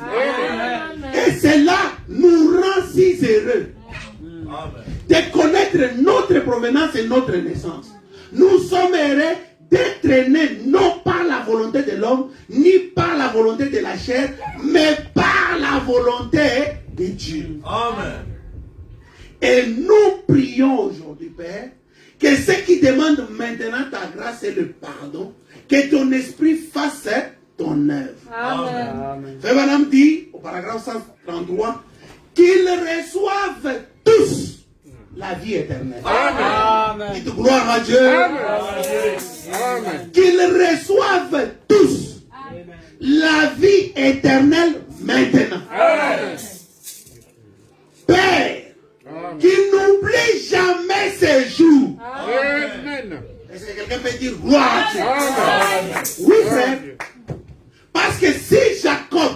Et cela nous rend si heureux de connaître notre provenance et notre naissance. Nous sommes heureux d'être nés non par la volonté de l'homme, ni par la volonté de la chair, mais par la volonté de Dieu. Amen. Et nous prions aujourd'hui, Père, que ce qui demande maintenant ta grâce et le pardon, que ton esprit fasse ton œuvre. Amen. Frère Branham dit, au paragraphe 133, qu'ils reçoivent tous la vie éternelle. Amen. Dites gloire à Dieu. Amen. Qu'ils reçoivent tous la vie éternelle maintenant. Amen. Père, qu'ils n'oublient jamais ces jours. Amen. Est-ce que quelqu'un peut dire gloire à Dieu? Amen. Oui, frère. Parce que si Jacob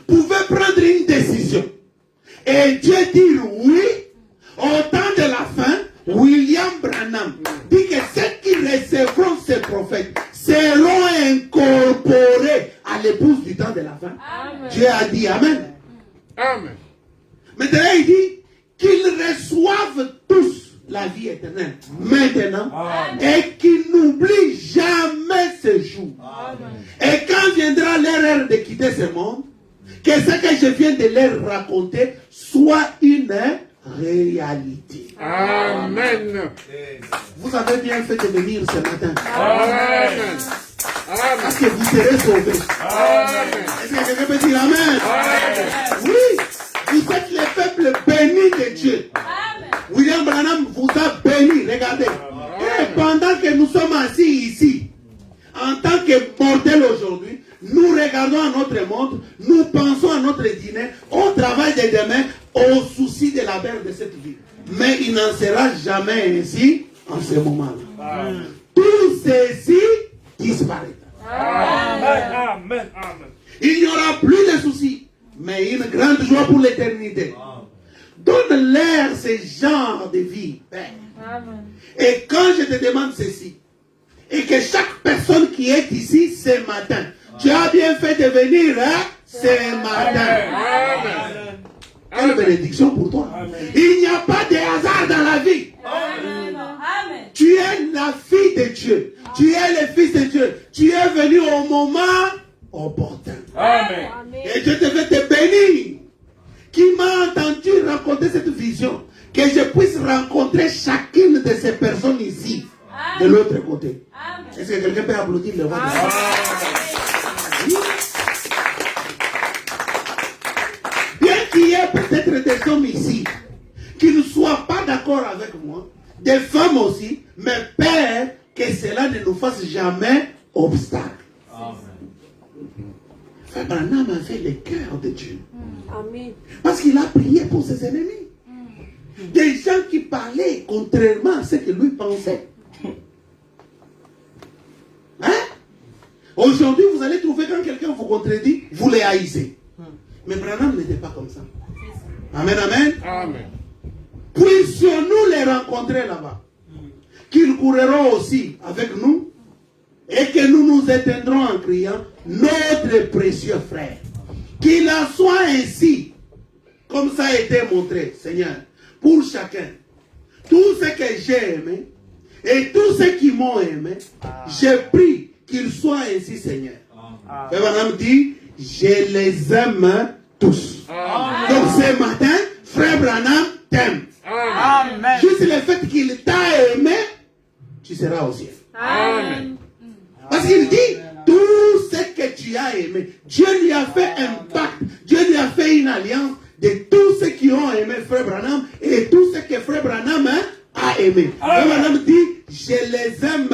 pouvait prendre une décision et Dieu dire oui, au temps de la fin, William Branham dit que ceux qui recevront ces prophètes seront incorporés à l'épouse du temps de la fin. Amen. Dieu a dit Amen. Amen. Maintenant, il dit qu'ils reçoivent tous la vie éternelle maintenant et qu'ils n'oublient jamais ce jour. Et quand viendra leur heure de quitter ce monde, que ce que je viens de leur raconter soit une réalité. Amen. Vous avez bien fait de venir ce matin. Amen. Parce que vous serez sauvés. Amen. Est-ce que quelqu'un peut dire Amen? Oui. Vous êtes les peuples bénis de Dieu. Amen. William Branham vous a béni. Regardez. Et pendant que nous sommes assis ici, en tant que mortels aujourd'hui, nous regardons à notre monde, nous pensons à notre dîner, au travail de demain, au souci de la belle de cette vie. Mais il n'en sera jamais ainsi en ce moment-là. Tout ceci disparaîtra. Amen. Il n'y aura plus de soucis, mais une grande joie pour l'éternité. Donne-leur ce genre de vie, Père. Amen. Et quand je te demande ceci, et que chaque personne qui est ici ce matin, tu as bien fait de venir ce matin. Amen. Quelle bénédiction pour toi. Il n'y a pas de hasard dans la vie. Amen. Amen. Tu es la fille de Dieu. Tu es le fils de Dieu. Tu es venu au moment opportun. Amen. Et Dieu te fait te bénir. Qui m'a entendu raconter cette vision, que je puisse rencontrer chacune de ces personnes ici, de l'autre côté. Amen. Est-ce que quelqu'un peut applaudir le roi de Dieu? Oui. Bien qu'il y ait peut-être des hommes ici qui ne soient pas d'accord avec moi, des femmes aussi, mais Père, que cela ne nous fasse jamais obstacle. Frère Branham avait le cœur de Dieu. Amen. Parce qu'il a prié pour ses ennemis. Des gens qui parlaient contrairement à ce que lui pensait. Hein? Aujourd'hui, vous allez trouver quand quelqu'un vous contredit, vous les haïssez. Mais Branham n'était pas comme ça. Amen, amen. Amen. Puissions-nous les rencontrer là-bas. Qu'ils courront aussi avec nous et que nous nous éteindrons en criant, notre précieux frère. Qu'il en soit ainsi, comme ça a été montré, Seigneur, pour chacun. Tout ce que j'ai aimé et tous ceux qui m'ont aimé, j'ai pris qu'il soit ainsi, Seigneur. Frère Branham dit, je les aime tous. Donc ce matin, Frère Branham t'aime. Amen. Juste le fait qu'il t'a aimé, tu seras au ciel. Amen. Parce qu'il dit, tout ce que tu as aimé, Dieu lui a fait un pacte, Dieu lui a fait une alliance de tous ceux qui ont aimé Frère Branham et tout ce que Frère Branham a aimé. Frère Branham dit, je les aime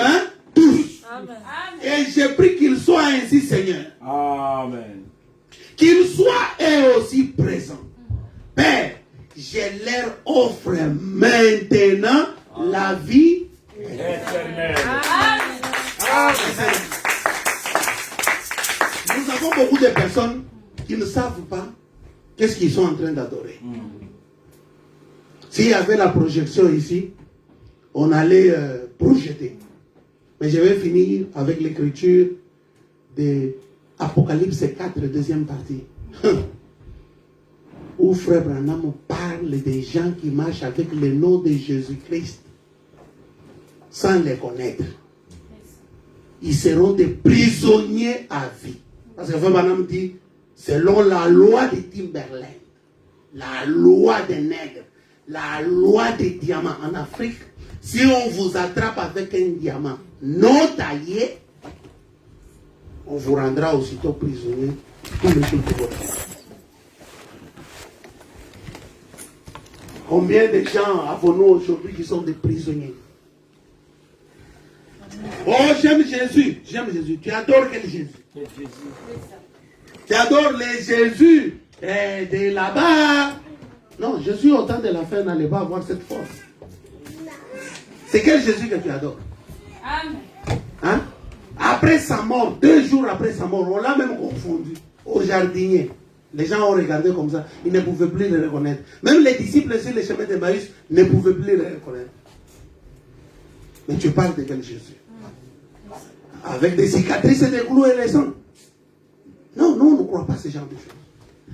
tous. Amen. Et j'ai pris qu'ils soient ainsi, Seigneur. Amen. Qu'ils soient eux aussi présents. Père, je leur offre maintenant la vie. Éternel. Nous avons beaucoup de personnes qui ne savent pas qu'est-ce qu'ils sont en train d'adorer. S'il y avait la projection ici, on allait projeter. Mais je vais finir avec l'écriture de Apocalypse 4, deuxième partie. Où Frère Branham parle des gens qui marchent avec le nom de Jésus-Christ sans les connaître. Ils seront des prisonniers à vie. Parce que Frère Branham dit, selon la loi de Timberland, la loi des nègres, la loi des diamants en Afrique, si on vous attrape avec un diamant non taillé, on vous rendra aussitôt prisonnier tout le jour de votre vie. Combien de gens avons-nous aujourd'hui qui sont des prisonniers? Oh, j'aime Jésus. J'aime Jésus. Tu adores quel Jésus? Tu adores les Jésus de là-bas. Non, Jésus au temps de la fin n'allait pas avoir cette force. C'est quel Jésus que tu adores? Amen. Hein? Après sa mort, 2 jours après sa mort, on l'a même confondu au jardinier. Les gens ont regardé comme ça, ils ne pouvaient plus le reconnaître. Même les disciples sur le chemin de Maïs ne pouvaient plus le reconnaître. Mais tu parles de quel Jésus? Avec des cicatrices et des clous et les sangs. Non, nous, on ne croit pas ce genre de choses.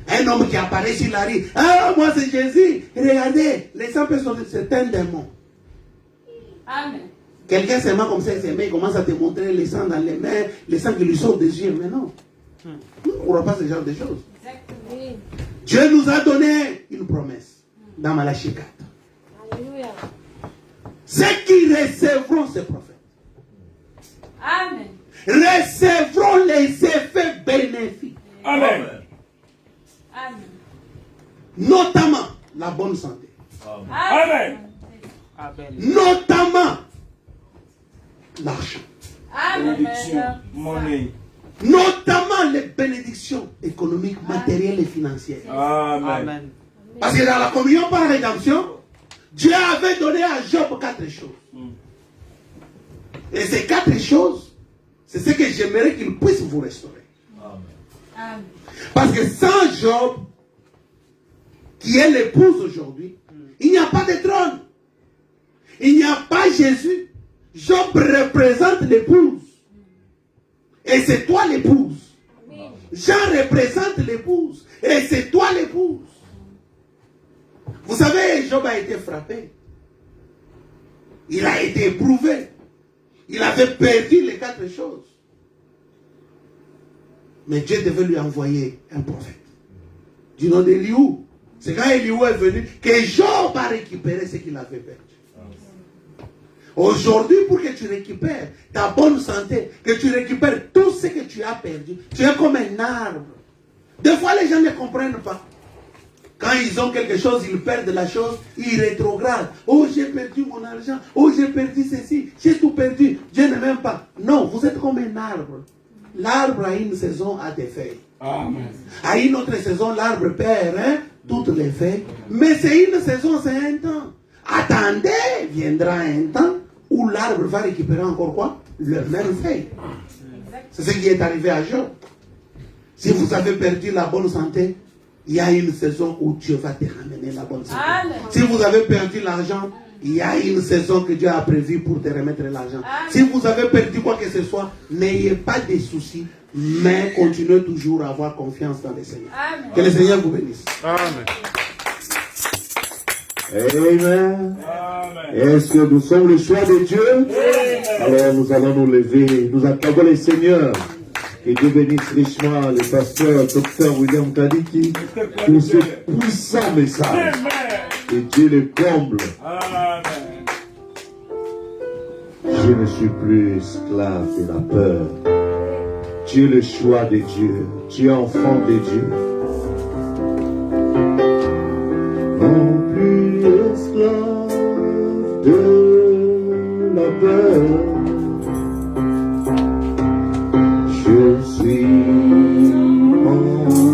Un homme qui apparaît sur la rue, ah, moi c'est Jésus, regardez, les sangs peuvent sortir, c'est un démon. Amen. Quelqu'un s'aimant comme ça, il commence à te montrer les sangs dans les mains, les sangs qui lui sortent des yeux, mais non. Nous ne croyons pas ce genre de choses. Exactement. Dieu nous a donné une promesse dans Malachie 4. Alléluia. Ceux qui recevront ces prophètes Amen. recevront les effets bénéfiques, Amen. Amen. notamment la bonne santé, Amen. notamment l'argent, Bénédiction, monnaie. notamment les bénédictions économiques, matérielles et financières. Amen. Parce que dans la communion par rédemption, Dieu avait donné à Job 4 choses. Et ces 4 choses, c'est ce que j'aimerais qu'il puisse vous restaurer. Amen. Parce que sans Job, qui est l'épouse aujourd'hui, il n'y a pas de trône. Il n'y a pas Jésus. Job représente l'épouse. Et c'est toi l'épouse. Jean représente l'épouse. Et c'est toi l'épouse. Vous savez, Job a été frappé. Il a été éprouvé. Il avait perdu les 4 choses. Mais Dieu devait lui envoyer un prophète. Du nom d'Éliou. C'est quand Éliou est venu que Job a récupéré ce qu'il avait perdu. Aujourd'hui, pour que tu récupères ta bonne santé, que tu récupères tout ce que tu as perdu, tu es comme un arbre. Des fois, les gens ne comprennent pas. Quand ils ont quelque chose, ils perdent la chose, ils rétrogradent. Oh, j'ai perdu mon argent. Oh, j'ai perdu ceci. J'ai tout perdu. Dieu ne m'aime pas. Non, vous êtes comme un arbre. L'arbre a une saison à des feuilles. Amen. À une autre saison, l'arbre perd toutes les feuilles. Mais c'est une saison, c'est un temps. Attendez, viendra un temps où l'arbre va récupérer encore quoi? Le même feuille. C'est ce qui est arrivé à Job. Si vous avez perdu la bonne santé, il y a une saison où Dieu va te ramener la bonne santé. Amen. Si vous avez perdu l'argent, il y a une saison que Dieu a prévue pour te remettre l'argent. Si vous avez perdu quoi que ce soit, n'ayez pas de soucis, mais continuez toujours à avoir confiance dans le Seigneur. Amen. Que le Seigneur vous bénisse. Amen. Amen. Amen. Est-ce que nous sommes le choix de Dieu? Alors nous allons nous lever. Nous acclamons le Seigneur. Que Dieu bénisse richement le pasteur Dr William Kadiki pour ce puissant message. Amen. Que Dieu le comble. Amen. Je ne suis plus esclave de la peur. Tu es le choix de Dieu. Tu es enfant de Dieu. Non plus esclave de la peur. Je suis enfant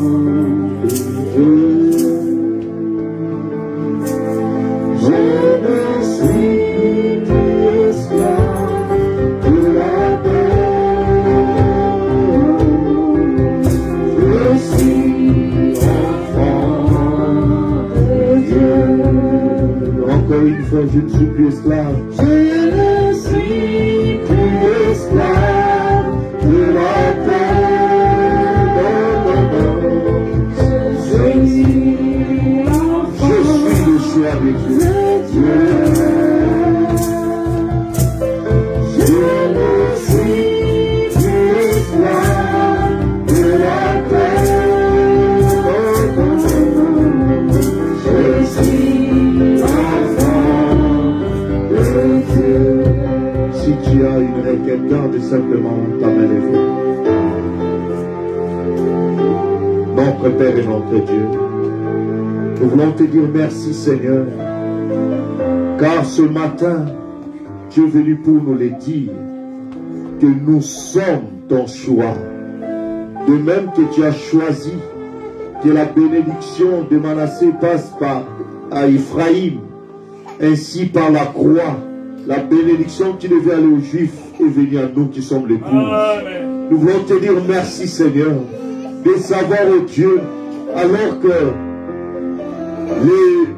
de Dieu. Je ne suis plus esclave de la peur. Je suis enfant de Dieu. Encore une fois, je ne suis plus esclave. Je ne suis plus esclave de la peur. simplement ta main levée. Notre Père et notre Dieu, nous voulons te dire merci Seigneur, car ce matin, tu es venu pour nous le dire, que nous sommes ton choix. De même que tu as choisi que la bénédiction de Manassé passe à Ephraïm, ainsi par la croix, la bénédiction qui devait aller aux Juifs est venue à nous qui sommes l'épouse. Nous voulons te dire merci Seigneur, de savoir, oh Dieu, alors que les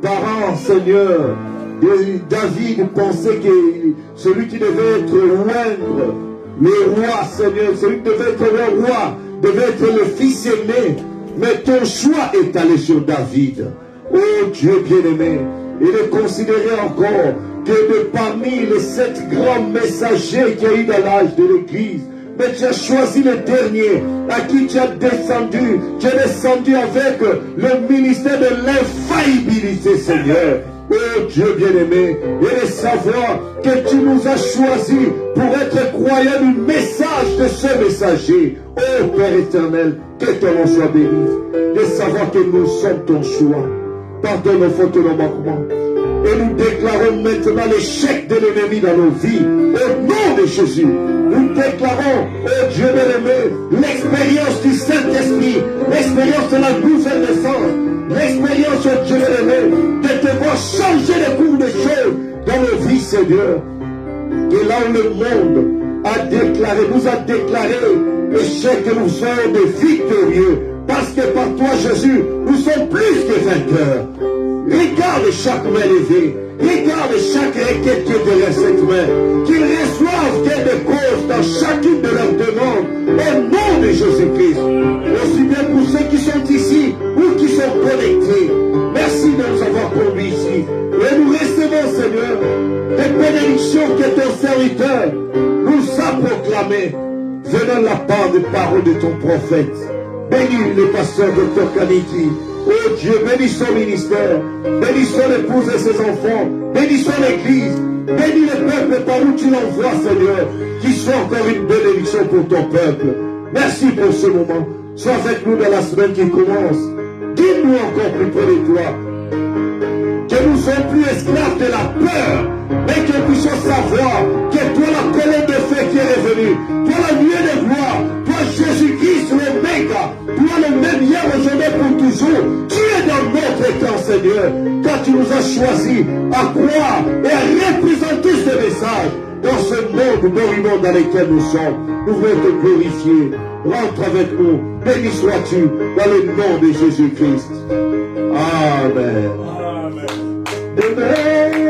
parents, Seigneur, de David pensaient que celui qui devait être moindre, le roi, Seigneur, celui qui devait être le roi, devait être le fils aimé. Mais ton choix est allé sur David. Oh Dieu bien-aimé, il est considéré encore que de parmi les 7 grands messagers qu'il y a eu dans l'âge de l'Église, mais tu as choisi le dernier, à qui tu as descendu. Tu es descendu avec le ministère de l'infaillibilité, Seigneur. Oh Dieu bien-aimé, et de savoir que tu nous as choisis pour être croyants du message de ce messager. Oh Père éternel, que ton nom soit béni. De savoir que nous sommes ton choix. Pardonne nos fautes et nos manquements. Et nous déclarons maintenant l'échec de l'ennemi dans nos vies. Au nom de Jésus, nous déclarons, oh Dieu bien-aimé, l'expérience du Saint-Esprit, l'expérience de la nouvelle naissance, l'expérience, oh Dieu bien-aimé, de te voir changer le cours des choses dans nos vies, Seigneur. Et là où le monde a déclaré, nous a déclaré échec, que nous sommes des victorieux. Parce que par toi, Jésus, nous sommes plus que vainqueurs. Regarde chaque main levée. Regarde chaque requête qui est derrière cette main. Qu'ils reçoivent gain de cause dans chacune de leurs demandes. Au nom de Jésus-Christ. Aussi bien pour ceux qui sont ici ou qui sont connectés. Merci de nous avoir conduits ici. Et nous recevons, Seigneur, les bénédictions que ton serviteur nous a proclamées. Venant de la part des paroles de ton prophète. Bénis le pasteur Dr Kaniki. Oh Dieu, bénis son ministère. Bénis son épouse et ses enfants. Bénis son église. Bénis le peuple par où tu l'envoies, Seigneur. Qu'il soit encore une bénédiction pour ton peuple. Merci pour ce moment. Sois avec nous dans la semaine qui commence. Guide-nous encore plus près de toi. Que nous ne soyons plus esclaves de la peur, mais que nous puissions savoir que toi, la colonne de feu qui est revenue, toi, la nuée de gloire, toi, Jésus-Christ, l'Oméga, toi, le même hier, aujourd'hui, pour toujours, tu es dans notre temps, Seigneur, car tu nous as choisis à croire et à représenter ce message dans ce monde moribond dans lequel nous sommes. Nous voulons te glorifier. Rentre avec nous. Béni sois-tu dans le nom de Jésus-Christ. Amen. Amen. Amen.